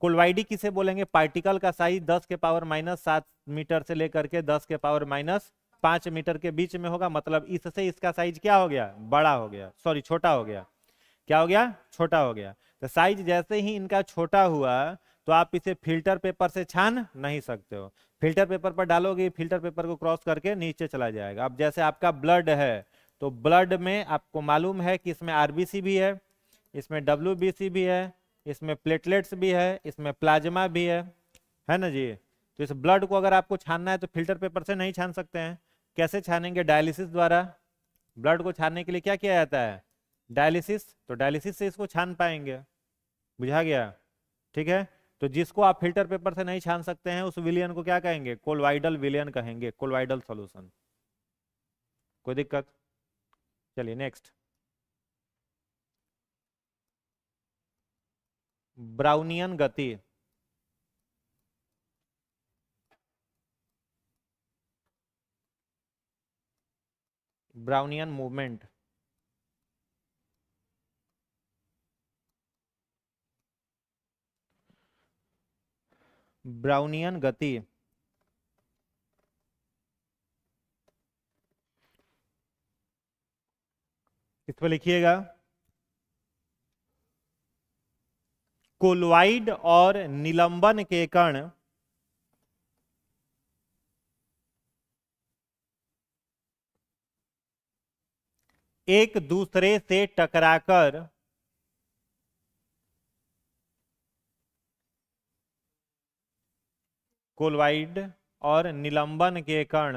कोलवाइडी किसे बोलेंगे? पार्टिकल का साइज 10⁻⁷ मीटर से लेकर के 10⁻5 मीटर के बीच में होगा, मतलब इससे इसका साइज क्या हो गया? बड़ा हो गया, सॉरी छोटा हो गया। क्या हो गया? छोटा हो गया। तो साइज जैसे ही इनका छोटा हुआ तो आप इसे फिल्टर पेपर से छान नहीं सकते हो। फिल्टर पेपर पर डालोगे, फिल्टर पेपर को क्रॉस करके नीचे चला जाएगा। अब जैसे आपका ब्लड है, तो ब्लड में आपको मालूम है कि इसमें आरबीसी भी है, इसमें डब्ल्यूबीसी भी है, इसमें प्लेटलेट्स भी है, इसमें प्लाज्मा भी है ना जी। तो इस ब्लड को अगर आपको छानना है तो फिल्टर पेपर से नहीं छान सकते हैं। कैसे छानेंगे? डायलिसिस द्वारा। ब्लड को छानने के लिए क्या किया जाता है? डायलिसिस। तो डायलिसिस से इसको छान पाएंगे। बुझा गया? ठीक है। तो जिसको आप फिल्टर पेपर से नहीं छान सकते हैं उस विलियन को क्या कहेंगे? कोलवाइडल विलियन कहेंगे, कोलवाइडल सॉल्यूशन। कोई दिक्कत? चलिए नेक्स्ट। ब्राउनियन गति। Brownian movement. ब्राउनियन गति इस पर लिखिएगा। कोलवाइड और निलंबन के कण एक दूसरे से टकराकर कोलवाइड और निलंबन के कण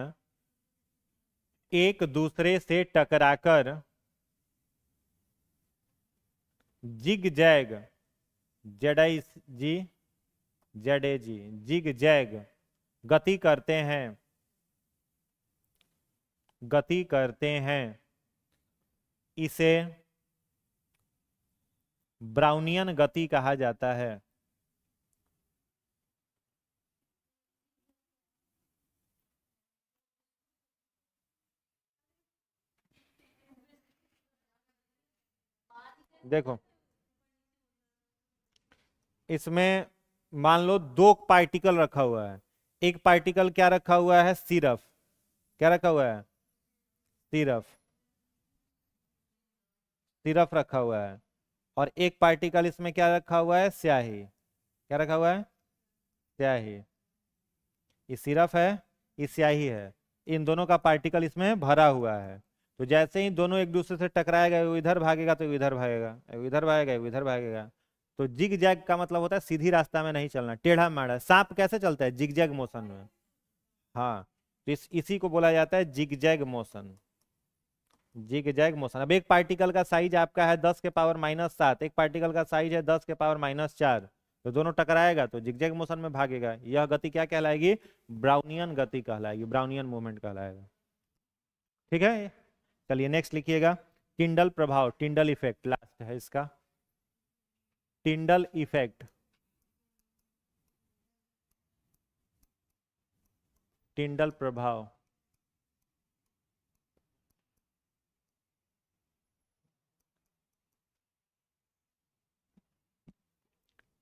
एक दूसरे से टकराकर जिग जैग, जेड जी जेड जी, जिग जैग गति करते हैं, गति करते हैं, इसे ब्राउनियन गति कहा जाता है। देखो इसमें मान लो दो पार्टिकल रखा हुआ है। एक पार्टिकल क्या रखा हुआ है? सिरफ। क्या रखा हुआ है? सिरफ। सिरफ रखा हुआ है। और एक पार्टिकल इसमें क्या रखा हुआ है? स्याही। क्या रखा हुआ है? स्याही। ये सिरफ है, ये स्याही है। इन दोनों का पार्टिकल इसमें भरा हुआ है। तो जैसे ही दोनों एक दूसरे से टकराएगा, वो इधर भागेगा तो इधर भागेगा, वो इधर भागेगा, वो इधर भागेगा। तो जिग जैग का मतलब होता है सीधी रास्ता में नहीं चलना, टेढ़ा माड़ा। सांप कैसे चलता है? जिग जैग मोशन में। हाँ, तो इसी को बोला जाता है zig zag motion. Zig zag motion. अब एक पार्टिकल का साइज आपका है 10⁻⁷, एक पार्टिकल का साइज है 10⁻⁴। तो दोनों टकराएगा तो जिगजैग मोशन में भागेगा। यह गति क्या कहलाएगी? ब्राउनियन गति कहलाएगी, ब्राउनियन मूवमेंट कहलाएगा। ठीक है। चलिए नेक्स्ट लिखिएगा। टिंडल प्रभाव, टिंडल इफेक्ट लास्ट है इसका। Tyndall effect. टिंडल प्रभाव।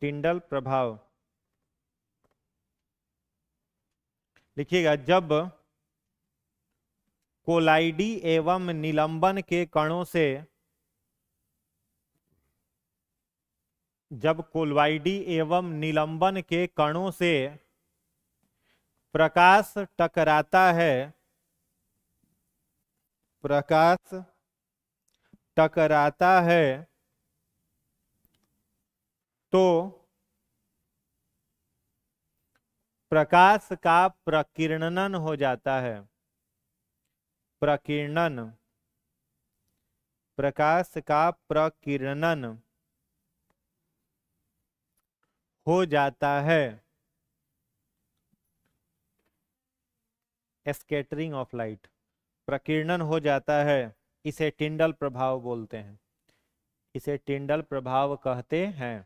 टिंडल प्रभाव लिखिएगा। जब कोलाइडी एवं निलंबन के कणों से, जब कोलवाइडी एवं निलंबन के कणों से प्रकाश टकराता है, प्रकाश टकराता है, तो प्रकाश का प्रकीर्णन हो जाता है। प्रकीर्णन, प्रकाश का प्रकीर्णन हो जाता है। स्कैटरिंग ऑफ लाइट, प्रकीर्णन हो जाता है। इसे टिंडल प्रभाव बोलते हैं, इसे टिंडल प्रभाव कहते हैं।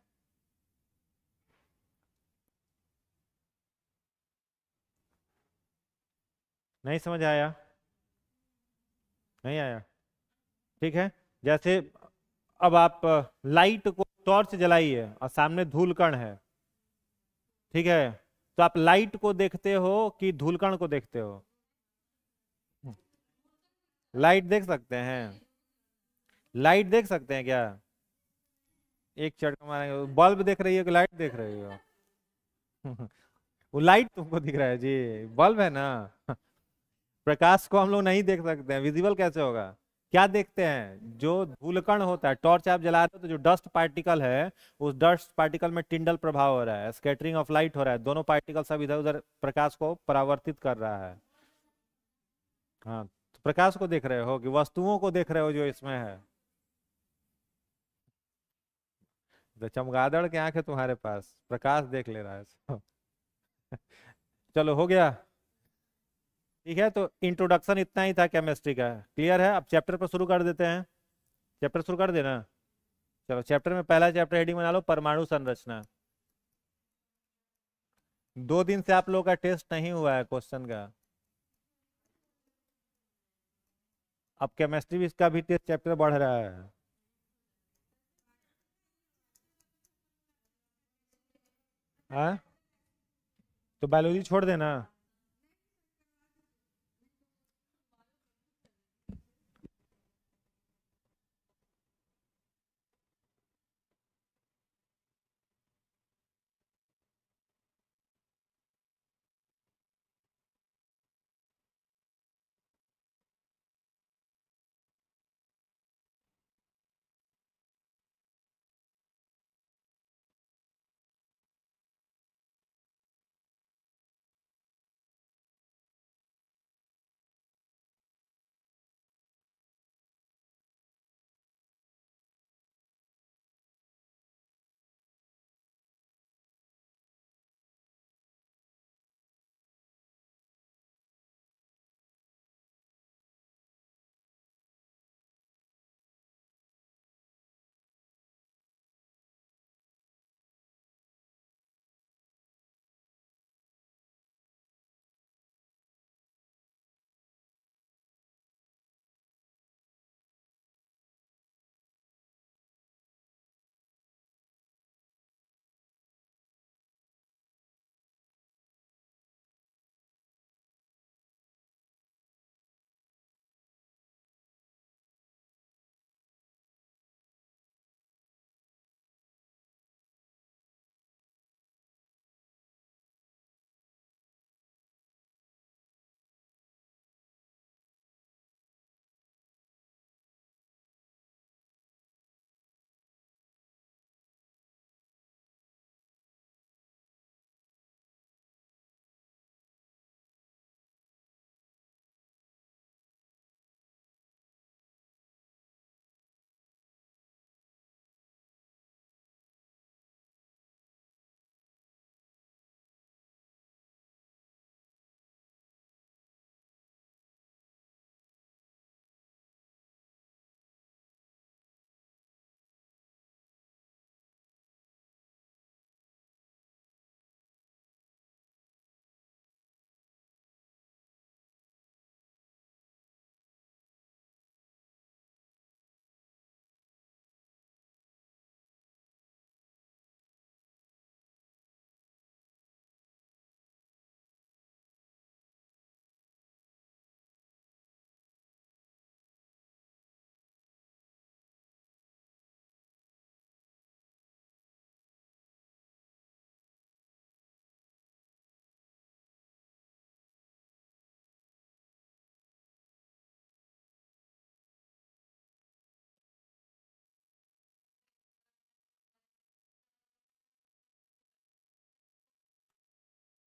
नहीं समझ आया? नहीं आया? ठीक है। जैसे अब आप लाइट को टॉर्च जलाइए और सामने धूलकण है, ठीक है, तो आप लाइट को देखते हो कि धूलकण को देखते हो? लाइट देख सकते हैं? लाइट देख सकते हैं क्या? एक झटका मारेंगे, बल्ब देख रही हो कि लाइट देख रही हो? वो लाइट तुमको दिख रहा है जी, बल्ब है ना। प्रकाश को हम लोग नहीं देख सकते हैं, विजिबल कैसे होगा? क्या देखते हैं? जो धूलकण होता है, टॉर्च आप जलाते हो तो जो डस्ट पार्टिकल है, उस डस्ट पार्टिकल में टिंडल प्रभाव हो रहा है, स्कैटरिंग ऑफ लाइट हो रहा है, दोनों पार्टिकल सब इधर उधर प्रकाश को परावर्तित कर रहा है। हाँ, तो प्रकाश को देख रहे हो कि वस्तुओं को देख रहे हो जो इसमें है? तो चमगादड़ की आंख है तुम्हारे पास, प्रकाश देख ले रहा है। चलो हो गया। ठीक है, तो इंट्रोडक्शन इतना ही था केमिस्ट्री का, क्लियर है? अब चैप्टर पर शुरू कर देते हैं। चैप्टर शुरू कर देना। चलो, चैप्टर में पहला चैप्टर हेडिंग बना लो, परमाणु संरचना। 2 दिन से आप लोगों का टेस्ट नहीं हुआ है क्वेश्चन का। अब केमिस्ट्री भी, इसका भी टेस्ट चैप्टर बढ़ रहा है। हाँ, तो बायोलॉजी छोड़ देना।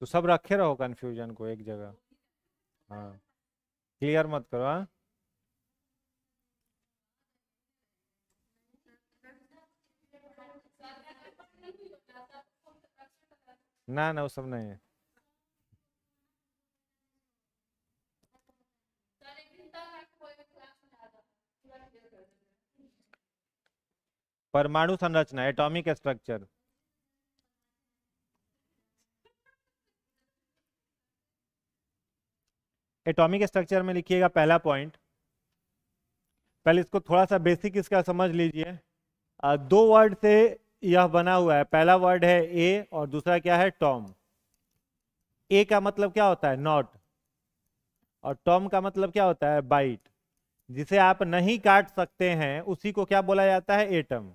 तो सब रखे रहो कंफ्यूजन को एक जगह। हाँ, क्लियर मत करो। हाँ, ना ना, वो सब नहीं है। परमाणु संरचना, एटॉमिक स्ट्रक्चर। एटॉमिक स्ट्रक्चर में लिखिएगा पहला पॉइंट। पहले इसको थोड़ा सा बेसिक इसका समझ लीजिए। दो वर्ड से यह बना हुआ है। पहला वर्ड है ए और दूसरा क्या है, टॉम। ए का मतलब क्या होता है, नॉट, और टॉम का मतलब क्या होता है, बाइट। जिसे आप नहीं काट सकते हैं उसी को क्या बोला जाता है, एटम।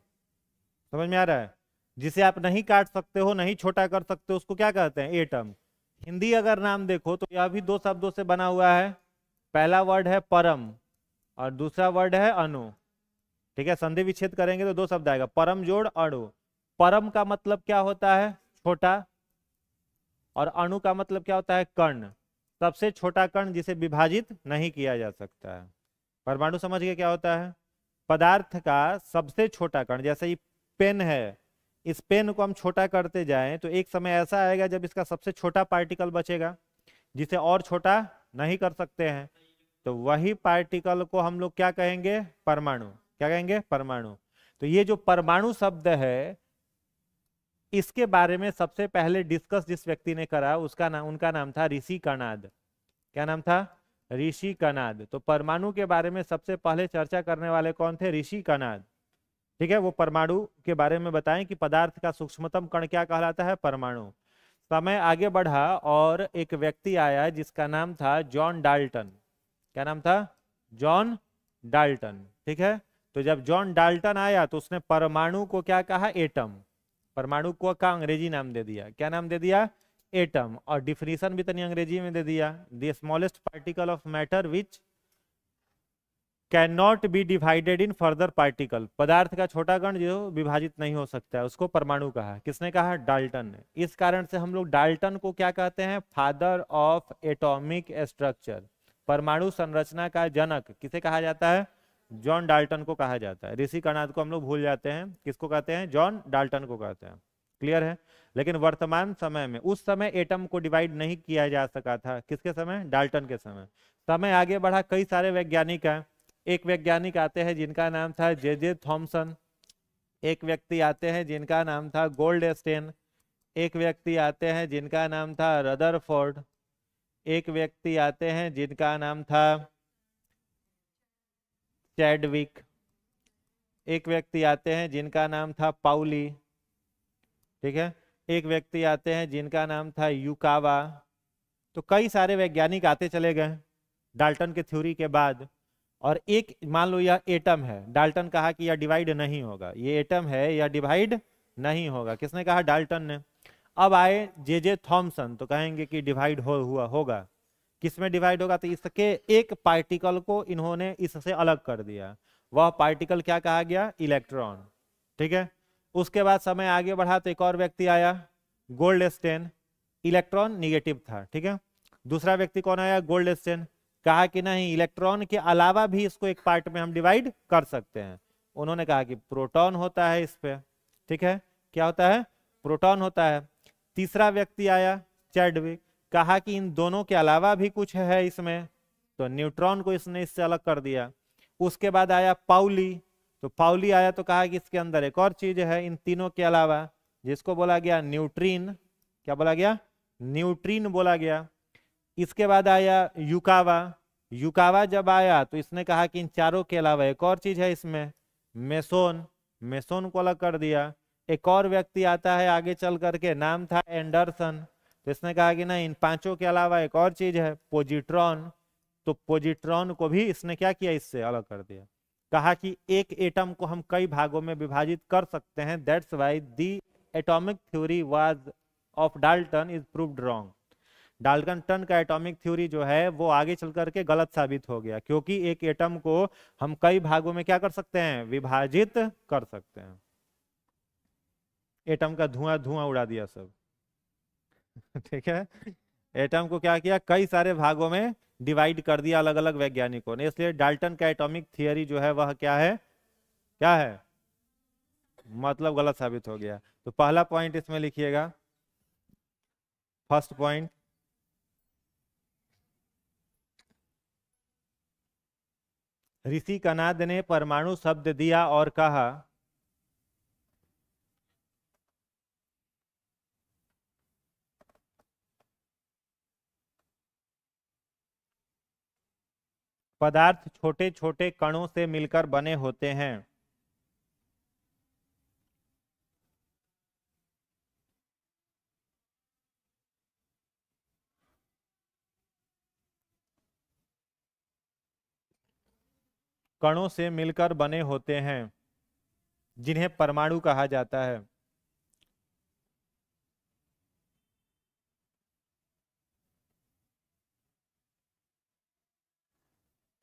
समझ में आ रहा है? जिसे आप नहीं काट सकते हो, नहीं छोटा कर सकते हो, उसको क्या कहते हैं, एटम। हिंदी अगर नाम देखो तो यह भी दो शब्दों से बना हुआ है। पहला वर्ड है परम और दूसरा वर्ड है अणु। ठीक है, संधि विच्छेद करेंगे तो दो शब्द आएगा, परम जोड़ अणु। परम का मतलब क्या होता है, छोटा, और अणु का मतलब क्या होता है, कण। सबसे छोटा कण जिसे विभाजित नहीं किया जा सकता है। परमाणु समझ गए क्या होता है, पदार्थ का सबसे छोटा कण। जैसे ये पेन है, इस पेन को हम छोटा करते जाएं तो एक समय ऐसा आएगा जब इसका सबसे छोटा पार्टिकल बचेगा जिसे और छोटा नहीं कर सकते हैं। तो वही पार्टिकल को हम लोग क्या कहेंगे, परमाणु। क्या कहेंगे, परमाणु। तो ये जो परमाणु शब्द है, इसके बारे में सबसे पहले डिस्कस जिस व्यक्ति ने करा उसका नाम, उनका नाम था ऋषि कणाद। क्या नाम था, ऋषि कणाद। तो परमाणु के बारे में सबसे पहले चर्चा करने वाले कौन थे, ऋषि कणाद। ठीक है, वो परमाणु के बारे में बताएं कि पदार्थ का सूक्ष्मतम कण क्या कहलाता है, परमाणु। समय आगे बढ़ा और एक व्यक्ति आया जिसका नाम था जॉन डाल्टन। क्या नाम था, जॉन डाल्टन। ठीक है, तो जब जॉन डाल्टन आया तो उसने परमाणु को क्या कहा, एटम। परमाणु को का अंग्रेजी नाम दे दिया, क्या नाम दे दिया, एटम। और डिफिनीशन भी तनी अंग्रेजी में दे दिया, the smallest particle of matter which can not be divided in further particle. पदार्थ का छोटा कण जो विभाजित नहीं हो सकता है उसको परमाणु कहा। किसने कहा, डाल्टन ने। इस कारण से हम लोग डाल्टन को क्या कहते हैं, फादर ऑफ एटॉमिक स्ट्रक्चर। परमाणु संरचना का जनक किसे कहा जाता है, जॉन डाल्टन को कहा जाता है। ऋषि कणाद को हम लोग भूल जाते हैं, किसको कहते हैं, जॉन डाल्टन को कहते हैं। क्लियर है? लेकिन वर्तमान समय में, उस समय एटम को डिवाइड नहीं किया जा सका था, किसके समय, डाल्टन के समय। समय आगे बढ़ा, कई सारे वैज्ञानिक हैं। एक वैज्ञानिक आते हैं जिनका नाम था जे जे थॉमसन। एक व्यक्ति आते हैं जिनका नाम था गोल्डस्टेन। एक व्यक्ति आते हैं जिनका नाम था रदरफोर्ड। एक व्यक्ति आते हैं जिनका नाम था चैडविक। एक व्यक्ति आते हैं जिनका नाम था पाउली। ठीक है, एक व्यक्ति आते हैं जिनका नाम था युकावा। तो कई सारे वैज्ञानिक आते चले गए डाल्टन के थ्योरी के बाद। और एक मान लो यह एटम है, डाल्टन कहा कि यह डिवाइड नहीं होगा, ये एटम है, यह डिवाइड नहीं होगा। किसने कहा, डाल्टन ने। अब आए जे जे थॉमसन तो कहेंगे कि डिवाइड हुआ होगा। किसमें डिवाइड होगा, तो इसके एक पार्टिकल को इन्होंने इससे अलग कर दिया। वह पार्टिकल क्या कहा गया, इलेक्ट्रॉन। ठीक है, उसके बाद समय आगे बढ़ा तो एक और व्यक्ति आया, गोल्डस्टेन। इलेक्ट्रॉन निगेटिव था। ठीक है, दूसरा व्यक्ति कौन आया, गोल्डस्टेन। कहा कि नहीं, इलेक्ट्रॉन के अलावा भी इसको एक पार्ट में हम डिवाइड कर सकते हैं। उन्होंने कहा कि प्रोटॉन होता है इस पे। ठीक है, क्या होता है, प्रोटॉन होता है। तीसरा व्यक्ति आया, चैडविक। कहा कि इन दोनों के अलावा भी कुछ है इसमें, तो न्यूट्रॉन को इसने इससे अलग कर दिया। उसके बाद आया पाउली। तो पाउली आया तो कहा कि इसके अंदर एक और चीज है इन तीनों के अलावा, जिसको बोला गया न्यूट्रीन। क्या बोला गया, न्यूट्रीन बोला गया। इसके बाद आया युकावा। युकावा जब आया तो इसने कहा कि इन चारों के अलावा एक और चीज है इसमें, मेसोन। मेसोन को अलग कर दिया। एक और व्यक्ति आता है आगे चल करके, नाम था एंडरसन। तो इसने कहा कि नहीं, इन पांचों के अलावा एक और चीज है, पोजिट्रॉन। तो पोजिट्रॉन को भी इसने क्या किया, इससे अलग कर दिया। कहा कि एक एटम को हम कई भागों में विभाजित कर सकते हैं, that's why the atomic theory was of Dalton is proved wrong. Dalton का एटॉमिक थ्योरी जो है वो आगे चल करके गलत साबित हो गया, क्योंकि एक एटम को हम कई भागों में क्या कर सकते हैं, विभाजित कर सकते हैं। एटम का धुआं धुआं उड़ा दिया सब। ठीक है, एटम को क्या किया, कई सारे भागों में डिवाइड कर दिया अलग अलग वैज्ञानिकों ने। इसलिए डाल्टन का एटॉमिक थियरी जो है वह क्या है, क्या है, मतलब गलत साबित हो गया। तो पहला पॉइंट इसमें लिखिएगा, फर्स्ट पॉइंट, ऋषि कणाद ने परमाणु शब्द दिया और कहा पदार्थ छोटे छोटे कणों से मिलकर बने होते हैं। कणों से मिलकर बने होते हैं जिन्हें परमाणु कहा जाता है।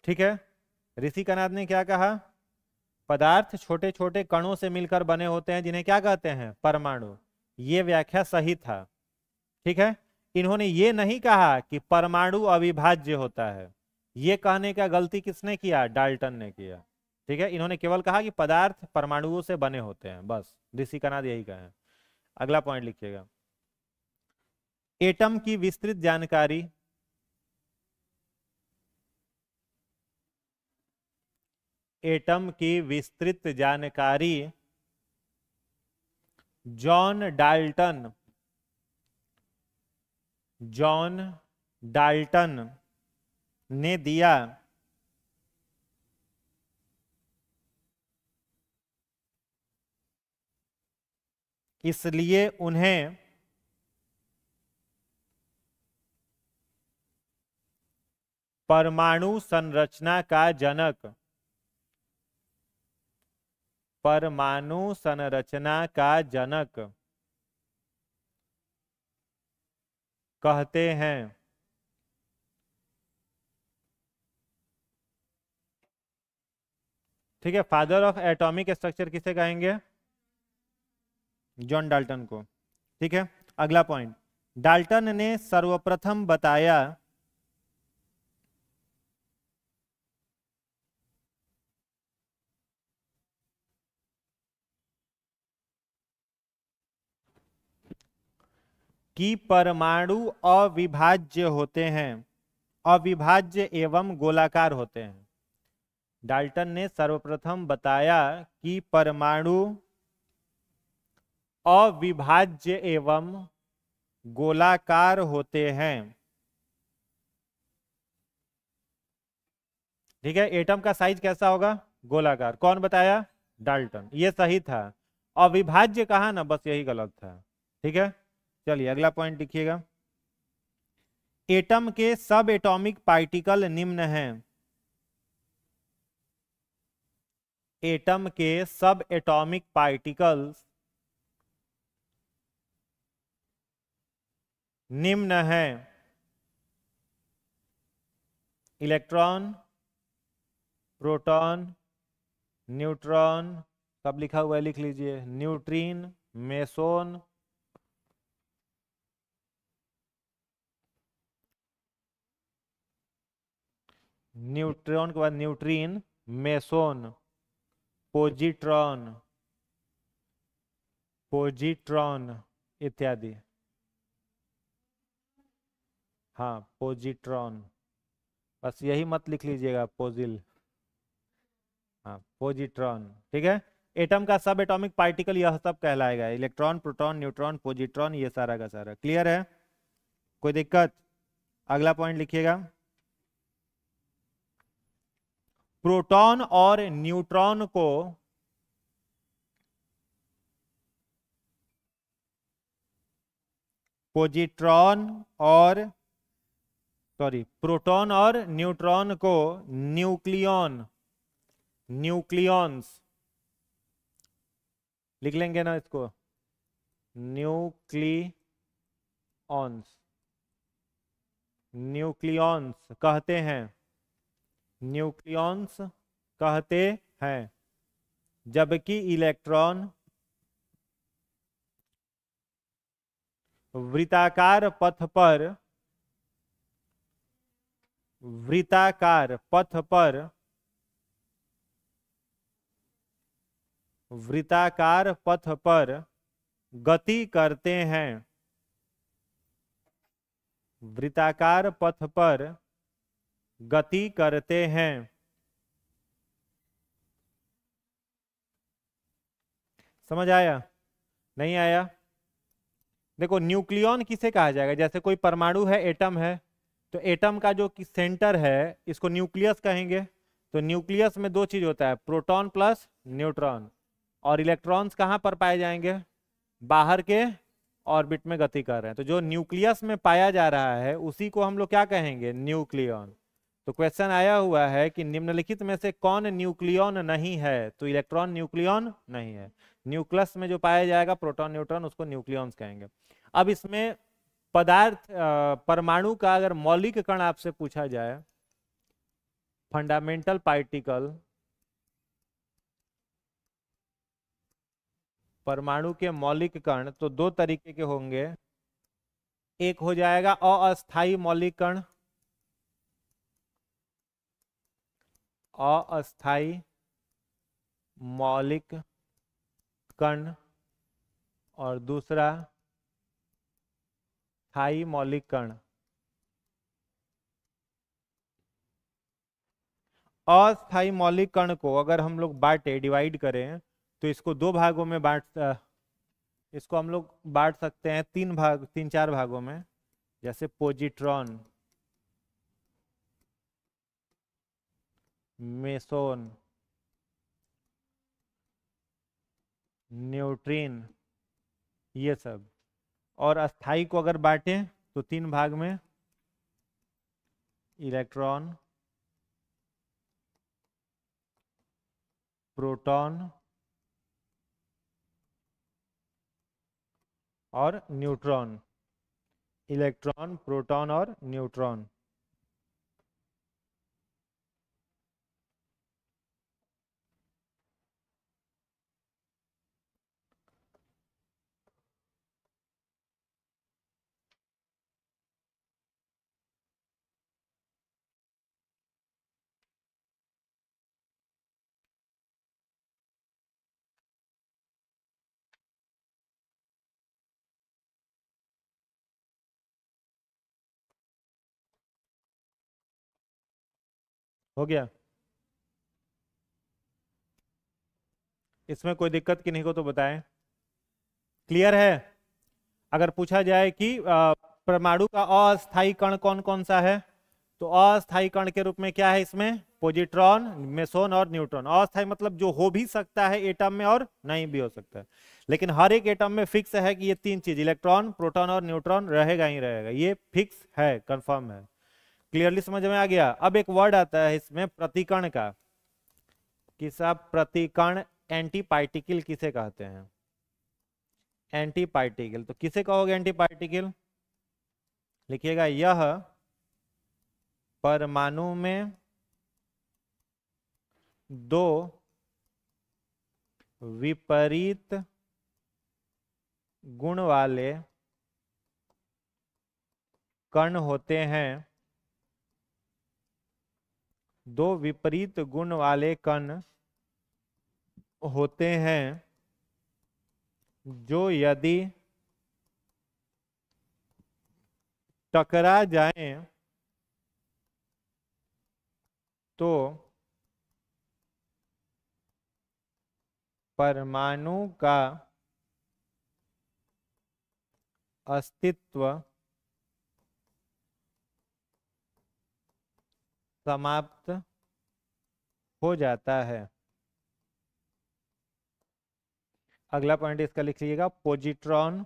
ठीक है, ऋषि कनाद ने क्या कहा? पदार्थ छोटे छोटे कणों से मिलकर बने होते हैं जिन्हें क्या कहते हैं? परमाणु। ये व्याख्या सही था। ठीक है, इन्होंने ये नहीं कहा कि परमाणु अविभाज्य होता है। ये कहने का गलती किसने किया? डाल्टन ने किया। ठीक है, इन्होंने केवल कहा कि पदार्थ परमाणुओं से बने होते हैं, बस। ऋषि कनाद यही कहे। अगला पॉइंट लिखिएगा। एटम की विस्तृत जानकारी एटम की विस्तृत जानकारी जॉन डाल्टन ने दिया। इसलिए उन्हें परमाणु संरचना का जनक कहते हैं। ठीक है, फादर ऑफ एटॉमिक स्ट्रक्चर किसे कहेंगे? जॉन डाल्टन को। ठीक है, अगला पॉइंट। डाल्टन ने सर्वप्रथम बताया कि परमाणु अविभाज्य होते हैं, अविभाज्य एवं गोलाकार होते हैं। डाल्टन ने सर्वप्रथम बताया कि परमाणु अविभाज्य एवं गोलाकार होते हैं। ठीक है, एटम का साइज कैसा होगा? गोलाकार। कौन बताया? डाल्टन। ये सही था। अविभाज्य कहा ना, बस यही गलत था। ठीक है, चलिए अगला पॉइंट लिखिएगा। एटम के सब एटॉमिक पार्टिकल निम्न हैं। एटम के सब एटॉमिक पार्टिकल्स निम्न हैं। इलेक्ट्रॉन, प्रोटॉन, न्यूट्रॉन, सब लिखा हुआ है, लिख लीजिए। न्यूट्रिन, मेसोन, न्यूट्रॉन के बाद न्यूट्रिन, मेसोन, पोजिट्रॉन इत्यादि। हाँ, पोजिट्रॉन, बस यही मत लिख लीजिएगा पोजिल। हाँ, पोजिट्रॉन। ठीक है, एटम का सब एटॉमिक पार्टिकल यह सब कहलाएगा। इलेक्ट्रॉन, प्रोटॉन, न्यूट्रॉन, पोजिट्रॉन, ये सारा का सारा। क्लियर है? कोई दिक्कत? अगला पॉइंट लिखिएगा। प्रोटॉन और न्यूट्रॉन को प्रोटॉन और न्यूट्रॉन को न्यूक्लियॉन्स लिख लेंगे ना इसको, न्यूक्लियॉन्स कहते हैं। जबकि इलेक्ट्रॉन वृत्ताकार पथ पर गति करते हैं। वृत्ताकार पथ पर गति करते हैं। समझ आया? नहीं आया? देखो, न्यूक्लियॉन किसे कहा जाएगा? जैसे कोई परमाणु है, एटम है, तो एटम का जो कि सेंटर है इसको न्यूक्लियस कहेंगे। तो न्यूक्लियस में दो चीज होता है, प्रोटॉन प्लस न्यूट्रॉन। और इलेक्ट्रॉन्स कहाँ पर पाए जाएंगे? बाहर के ऑर्बिट में गति कर रहे हैं। तो जो न्यूक्लियस में पाया जा रहा है उसी को हम लोग क्या कहेंगे? न्यूक्लियॉन। तो क्वेश्चन आया हुआ है कि निम्नलिखित में से कौन न्यूक्लियॉन नहीं है? तो इलेक्ट्रॉन न्यूक्लियॉन नहीं है। न्यूक्लियस में जो पाया जाएगा प्रोटॉन न्यूट्रॉन, उसको न्यूक्लियॉन्स कहेंगे। अब इसमें पदार्थ परमाणु का अगर मौलिक कण आपसे पूछा जाए, फंडामेंटल पार्टिकल, परमाणु के मौलिक कण, तो दो तरीके के होंगे। एक हो जाएगा अस्थाई मौलिक कण, अस्थाई मौलिक कण, और दूसरा स्थाई मौलिक कण। अस्थाई मौलिक कण को अगर हम लोग बांटे, डिवाइड करें, तो इसको दो भागों में इसको हम लोग बांट सकते हैं तीन भाग, तीन चार भागों में। जैसे पोजिट्रॉन, मेसोन, न्यूट्रिन, ये सब। और अस्थाई को अगर बांटें तो तीन भाग में, इलेक्ट्रॉन, प्रोटॉन और न्यूट्रॉन। इलेक्ट्रॉन, प्रोटॉन और न्यूट्रॉन। हो गया? इसमें कोई दिक्कत किन्हीं को तो बताएं। क्लियर है? अगर पूछा जाए कि परमाणु का अस्थाई कण कौन कौन सा है, तो अस्थाई कण के रूप में क्या है इसमें? पोजिट्रॉन, मेसोन और न्यूट्रॉन। अस्थाई मतलब जो हो भी सकता है एटम में और नहीं भी हो सकता है, लेकिन हर एक एटम में फिक्स है कि ये तीन चीज, इलेक्ट्रॉन, प्रोटॉन और न्यूट्रॉन, रहेगा ही रहेगा। ये फिक्स है, कंफर्म है। क्लियरली समझ में आ गया? अब एक वर्ड आता है इसमें प्रतिकण का, कि साहब प्रतिकण एंटी पार्टिकल किसे कहते हैं? Anti particle. तो किसे कहोगे एंटी पार्टिकल? लिखिएगा, यह परमाणु में दो विपरीत गुण वाले कण होते हैं। दो विपरीत गुण वाले कण होते हैं जो यदि टकरा जाएं तो परमाणु का अस्तित्व समाप्त हो जाता है। अगला पॉइंट इसका लिख लीजिएगा, पोजिट्रॉन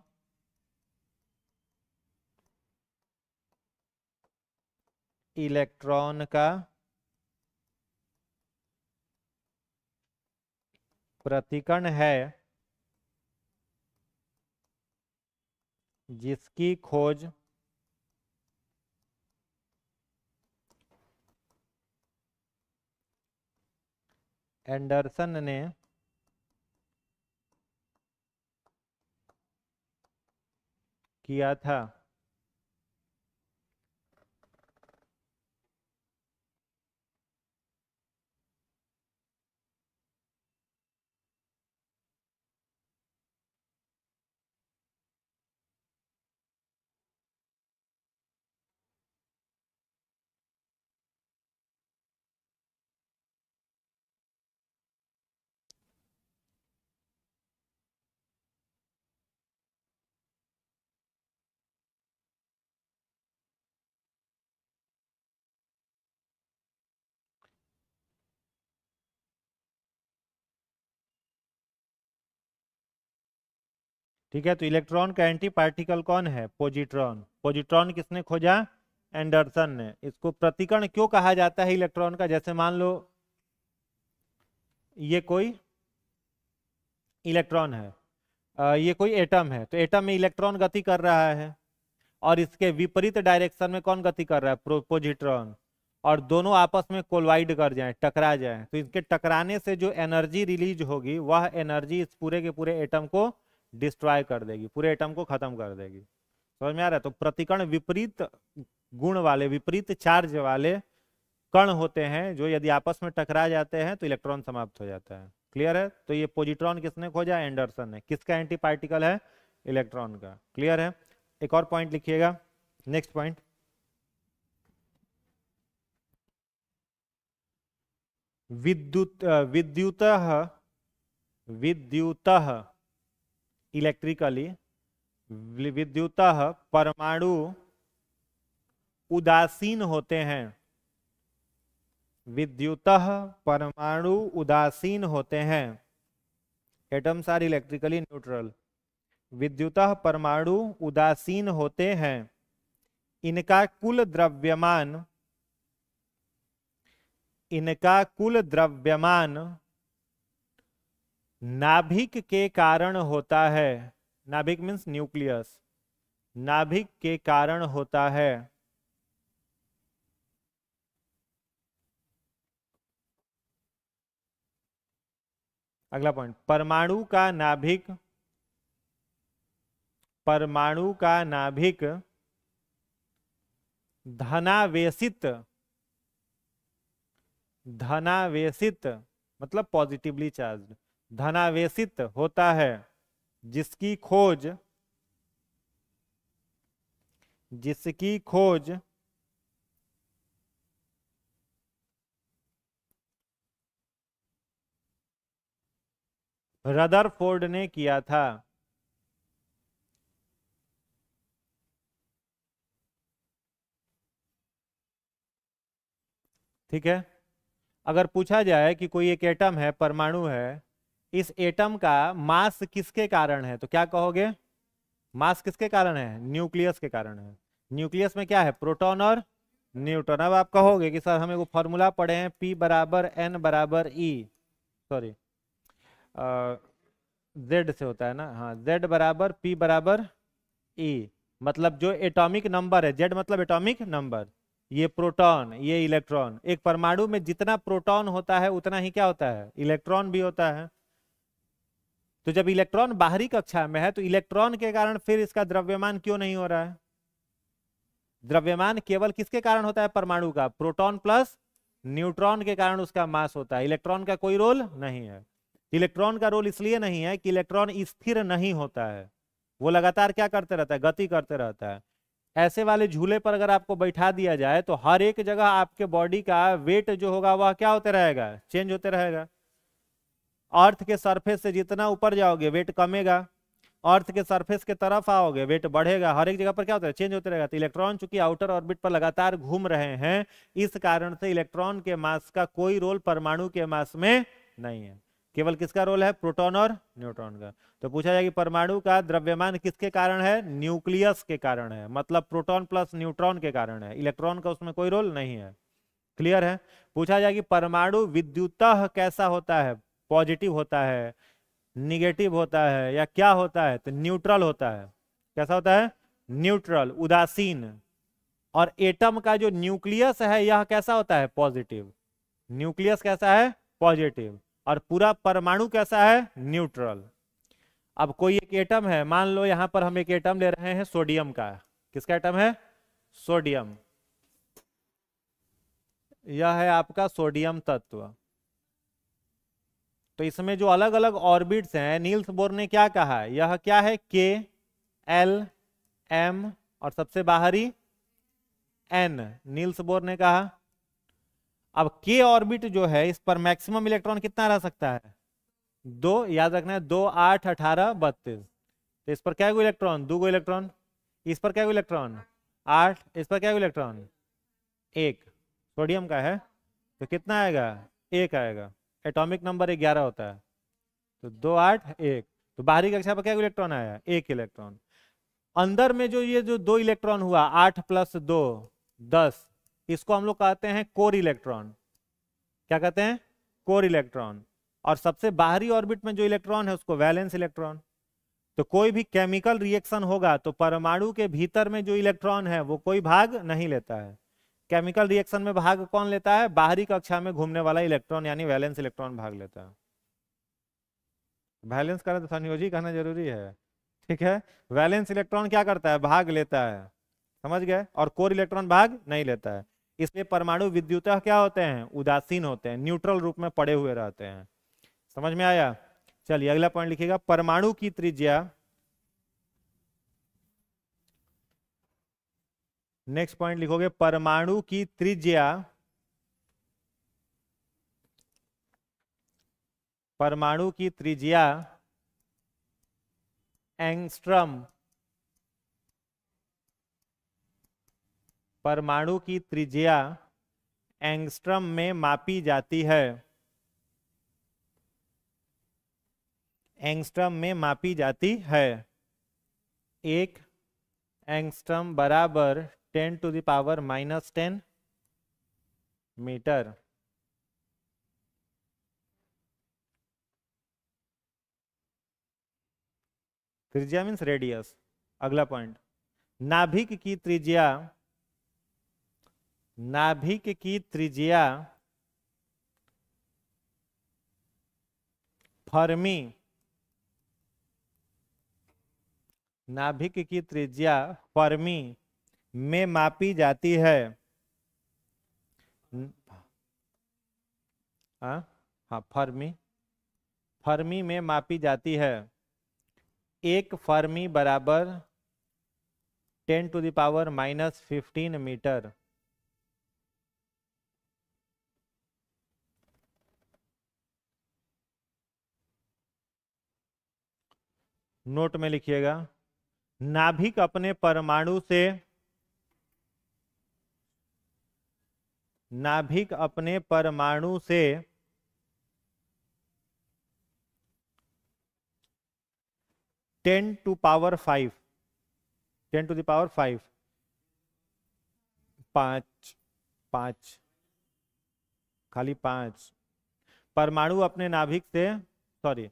इलेक्ट्रॉन का प्रतिकण है जिसकी खोज एंडरसन ने किया था। ठीक है, तो इलेक्ट्रॉन का एंटी पार्टिकल कौन है? पॉजिट्रॉन। पॉजिट्रॉन किसने खोजा? एंडरसन ने। इसको प्रतिकण क्यों कहा जाता है इलेक्ट्रॉन का? जैसे मान लो ये कोई इलेक्ट्रॉन है, ये कोई एटम है, तो एटम में इलेक्ट्रॉन गति कर रहा है और इसके विपरीत डायरेक्शन में कौन गति कर रहा है? पॉजिट्रॉन। और दोनों आपस में कोलाइड कर जाएं, टकरा जाएं, तो इनके टकराने से जो एनर्जी रिलीज होगी वह एनर्जी इस पूरे के पूरे एटम को डिस्ट्रॉय कर देगी, पूरे एटम को खत्म कर देगी। समझ में आ रहा है? तो प्रतिकण विपरीत गुण वाले, विपरीत चार्ज वाले कण होते हैं जो यदि आपस में टकरा जाते हैं तो इलेक्ट्रॉन समाप्त हो जाता है। क्लियर है? तो ये पॉजिट्रॉन किसने खोजा? एंडरसन ने। किसका एंटी पार्टिकल है? इलेक्ट्रॉन का। क्लियर है? एक और पॉइंट लिखिएगा, नेक्स्ट पॉइंट। विद्युत विद्युतः विद्युतः इलेक्ट्रिकली विद्युतः परमाणु उदासीन होते हैं। विद्युतः परमाणु उदासीन होते हैं। Atoms are electrically neutral. विद्युतः परमाणु उदासीन होते हैं। इनका कुल द्रव्यमान नाभिक के कारण होता है। नाभिक मीन्स न्यूक्लियस। नाभिक के कारण होता है। अगला पॉइंट, परमाणु का नाभिक धनावेशित मतलब पॉजिटिवली चार्ज, धनावेशित होता है, जिसकी खोज रदरफोर्ड ने किया था। ठीक है, अगर पूछा जाए कि कोई एक एटम है, परमाणु है, इस एटम का मास किसके कारण है, तो क्या कहोगे? मास किसके कारण है? न्यूक्लियस के कारण है। न्यूक्लियस में क्या है? प्रोटॉन और न्यूट्रॉन। अब आप कहोगे कि सर हमें वो फॉर्मूला पढ़े हैं, P बराबर N बराबर E, सॉरी Z से होता है ना, हाँ, Z बराबर P बराबर E, मतलब जो एटॉमिक नंबर है, Z मतलब एटॉमिक नंबर, ये प्रोटॉन ये इलेक्ट्रॉन। एक परमाणु में जितना प्रोटॉन होता है उतना ही क्या होता है? इलेक्ट्रॉन भी होता है। तो जब इलेक्ट्रॉन बाहरी कक्षा में है तो इलेक्ट्रॉन के कारण फिर इसका द्रव्यमान क्यों नहीं हो रहा है? द्रव्यमान केवल किसके कारण होता है? परमाणु का। प्रोटॉन प्लस न्यूट्रॉन के कारण उसका मास होता है। इलेक्ट्रॉन का कोई रोल नहीं है। इलेक्ट्रॉन का रोल इसलिए नहीं है कि इलेक्ट्रॉन स्थिर नहीं होता है, वो लगातार क्या करते रहता है? गति करते रहता है। ऐसे वाले झूले पर अगर आपको बैठा दिया जाए तो हर एक जगह आपके बॉडी का वेट जो होगा वह क्या होते रहेगा? चेंज होते रहेगा। अर्थ के सरफेस से जितना ऊपर जाओगे वेट कमेगा, अर्थ के सरफेस के तरफ आओगे वेट बढ़ेगा। हर एक जगह पर क्या होता है? चेंज होते रहेगा। तो इलेक्ट्रॉन चूंकि आउटर ऑर्बिट पर लगातार घूम रहे हैं, इस कारण से इलेक्ट्रॉन के मास का कोई रोल परमाणु के मास में नहीं है। केवल किसका रोल है? प्रोटॉन और न्यूट्रॉन का। तो पूछा जाए कि परमाणु का द्रव्यमान किसके कारण है? न्यूक्लियस के कारण है, मतलब प्रोटॉन प्लस न्यूट्रॉन के कारण है। इलेक्ट्रॉन का उसमें कोई रोल नहीं है। क्लियर है? पूछा जाए कि परमाणु विद्युतः कैसा होता है? पॉजिटिव होता है, निगेटिव होता है, या क्या होता है? तो न्यूट्रल होता है। कैसा होता है? न्यूट्रल, उदासीन। और एटम का जो न्यूक्लियस है यह कैसा होता है? पॉजिटिव। न्यूक्लियस कैसा है? पॉजिटिव। और पूरा परमाणु कैसा है? न्यूट्रल। अब कोई एक एटम है, मान लो यहां पर हम एक एटम ले रहे हैं सोडियम का। किसका एटम है? सोडियम। यह है आपका सोडियम तत्व। तो इसमें जो अलग अलग ऑर्बिट्स हैं, नील्स बोर ने क्या कहा? यह क्या है? K, L, M और सबसे बाहरी N, नील्स बोर ने कहा। अब K ऑर्बिट जो है, इस पर मैक्सिमम इलेक्ट्रॉन कितना रह सकता है? 2। याद रखना है, 2, 8, 18, 32। तो इस पर क्या गो इलेक्ट्रॉन? 2 गो इलेक्ट्रॉन। इस पर क्या गो इलेक्ट्रॉन? 8। इस पर क्या गो इलेक्ट्रॉन? 1। सोडियम का है तो कितना आएगा? 1 आएगा। एटॉमिक नंबर 11 होता है, तो 2, 8, 1। तो बाहरी कक्षा पर क्या इलेक्ट्रॉन आया, एक इलेक्ट्रॉन। अंदर में जो ये जो 2 इलेक्ट्रॉन हुआ 8 + 2 10, इसको हम लोग कहते हैं कोर इलेक्ट्रॉन। क्या कहते हैं, कोर इलेक्ट्रॉन। और सबसे बाहरी ऑर्बिट में जो इलेक्ट्रॉन है उसको वैलेंस इलेक्ट्रॉन। तो कोई भी केमिकल रिएक्शन होगा तो परमाणु के भीतर में जो इलेक्ट्रॉन है वो कोई भाग नहीं लेता है। केमिकल रिएक्शन में भाग कौन लेता है, बाहरी कक्षा में घूमने वाला इलेक्ट्रॉन यानी वैलेंस इलेक्ट्रॉन भाग लेता है। वैलेंस करना तो संयोजी कहना जरूरी है, ठीक है। वैलेंस इलेक्ट्रॉन क्या करता है, भाग लेता है, समझ गए। और कोर इलेक्ट्रॉन भाग नहीं लेता है। इसलिए परमाणु विद्युतः क्या होते हैं, उदासीन होते हैं, न्यूट्रल रूप में पड़े हुए रहते हैं। समझ में आया। चलिए अगला पॉइंट लिखिएगा, परमाणु की त्रिज्या। नेक्स्ट पॉइंट लिखोगे, परमाणु की त्रिज्या, परमाणु की त्रिज्या एंगस्ट्रम, परमाणु की त्रिज्या एंगस्ट्रम में मापी जाती है। एंगस्ट्रम में मापी जाती है। 1 एंगस्ट्रम बराबर 10⁻⁻10 मीटर। त्रिज्या मीन्स रेडियस। अगला पॉइंट, नाभिक की त्रिज्या, नाभिक की त्रिज्या फर्मी, नाभिक की त्रिज्या फर्मी में मापी जाती है। हाँ फर्मी, फर्मी में मापी जाती है। 1 फर्मी बराबर 10⁻⁻15 मीटर। नोट में लिखिएगा, नाभिक अपने परमाणु से, नाभिक अपने परमाणु से 10⁵, 10⁵ 5 खाली 5 परमाणु अपने नाभिक से, सॉरी,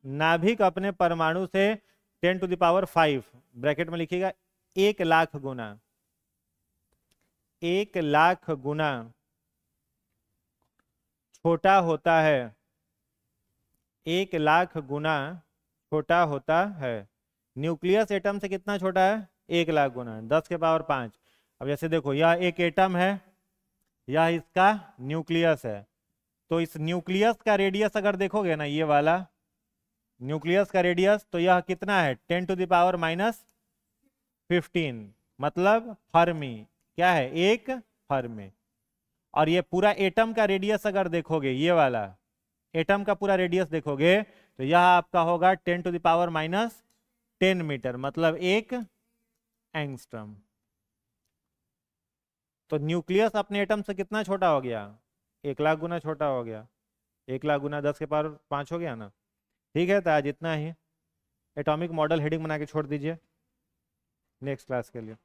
नाभिक अपने परमाणु से 10⁵, ब्रैकेट में लिखिएगा 1,00,000 गुना, 1,00,000 गुना छोटा होता है, 1,00,000 गुना छोटा होता है। न्यूक्लियस एटम से कितना छोटा है, 1,00,000 गुना, 10⁵ अब जैसे देखो यह एक एटम है, यह इसका न्यूक्लियस है। तो इस न्यूक्लियस का रेडियस अगर देखोगे ना, ये वाला न्यूक्लियस का रेडियस, तो यह कितना है 10⁻⁻15, मतलब फर्मी। क्या है, एक फर्मी। और ये पूरा एटम का रेडियस अगर देखोगे, ये वाला एटम का पूरा रेडियस देखोगे तो यह आपका होगा 10⁻10 मीटर, मतलब 1 एंगस्ट्रम। तो न्यूक्लियस अपने एटम से कितना छोटा हो गया, 1,00,000 गुना छोटा हो गया। 1,00,000 गुना 10⁵5 हो गया ना। ठीक है, तो आज इतना ही। एटॉमिक मॉडल हेडिंग बना के छोड़ दीजिए नेक्स्ट क्लास के लिए।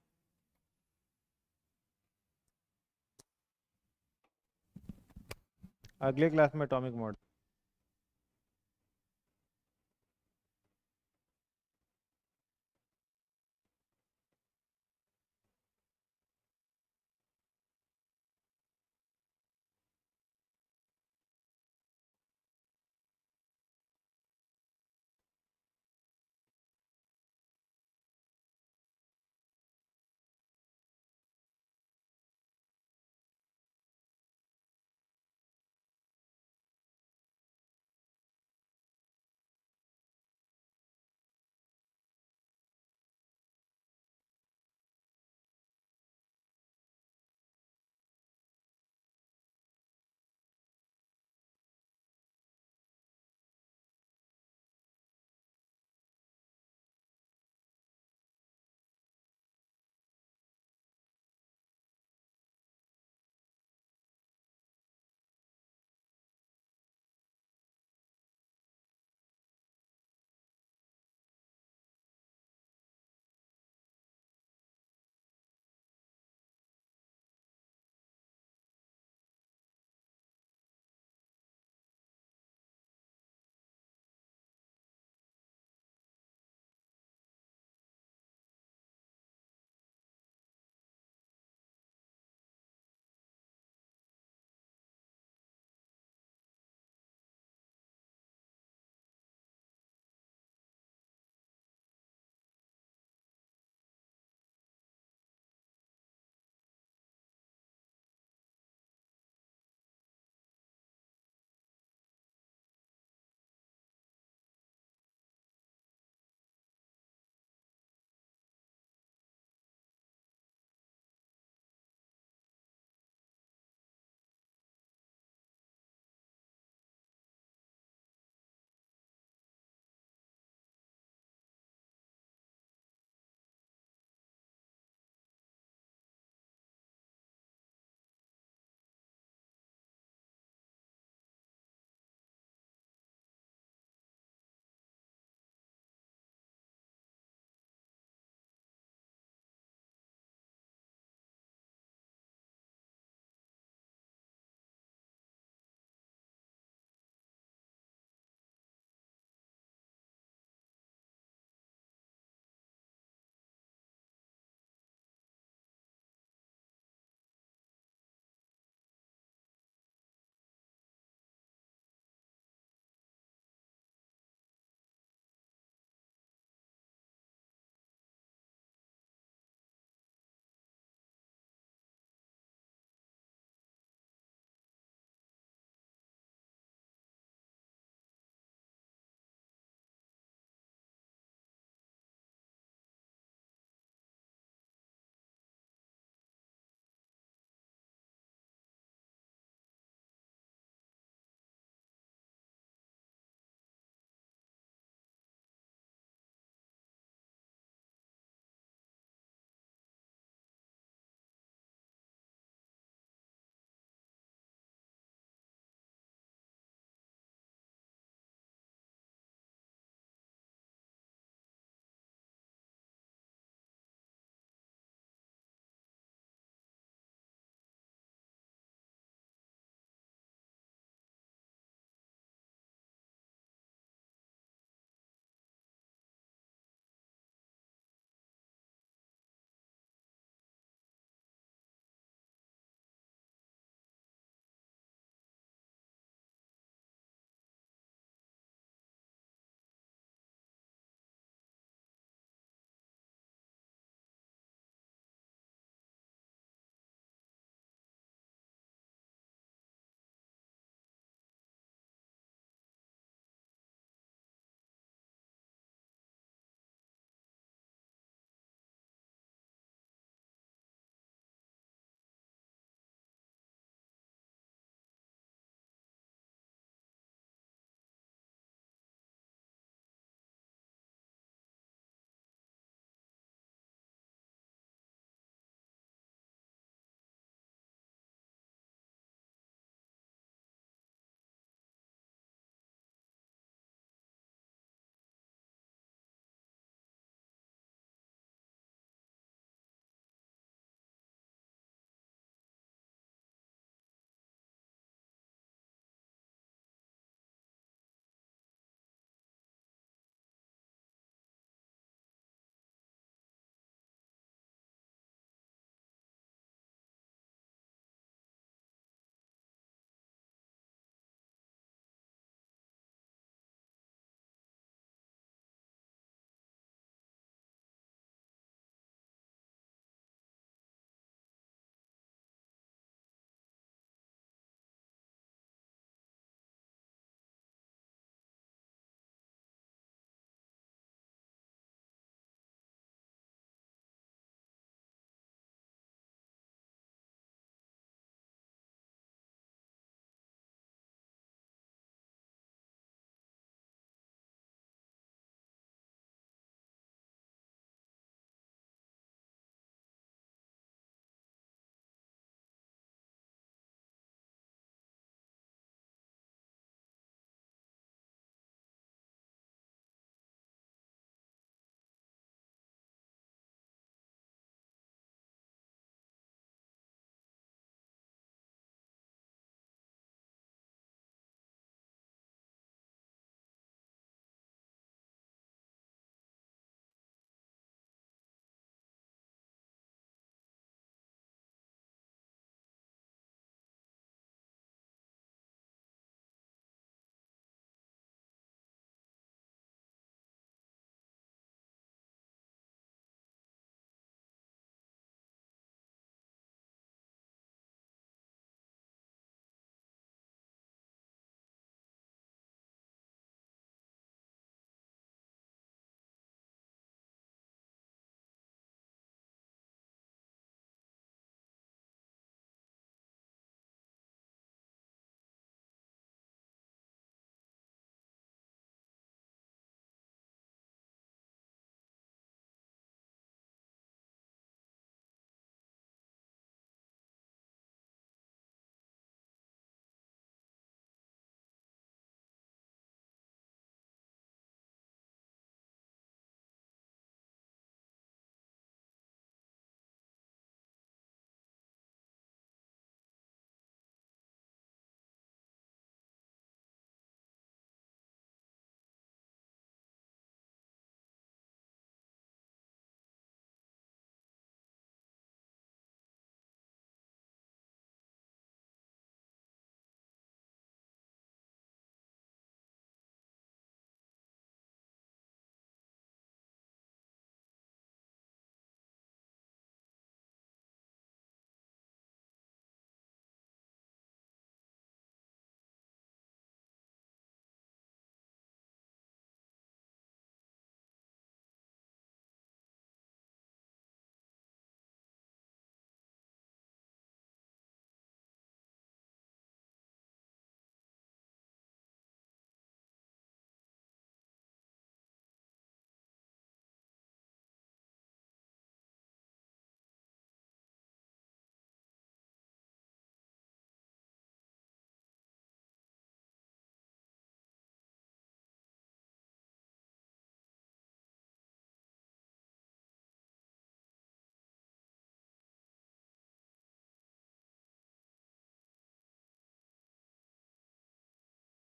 अगले क्लास में एटॉमिक मॉडल।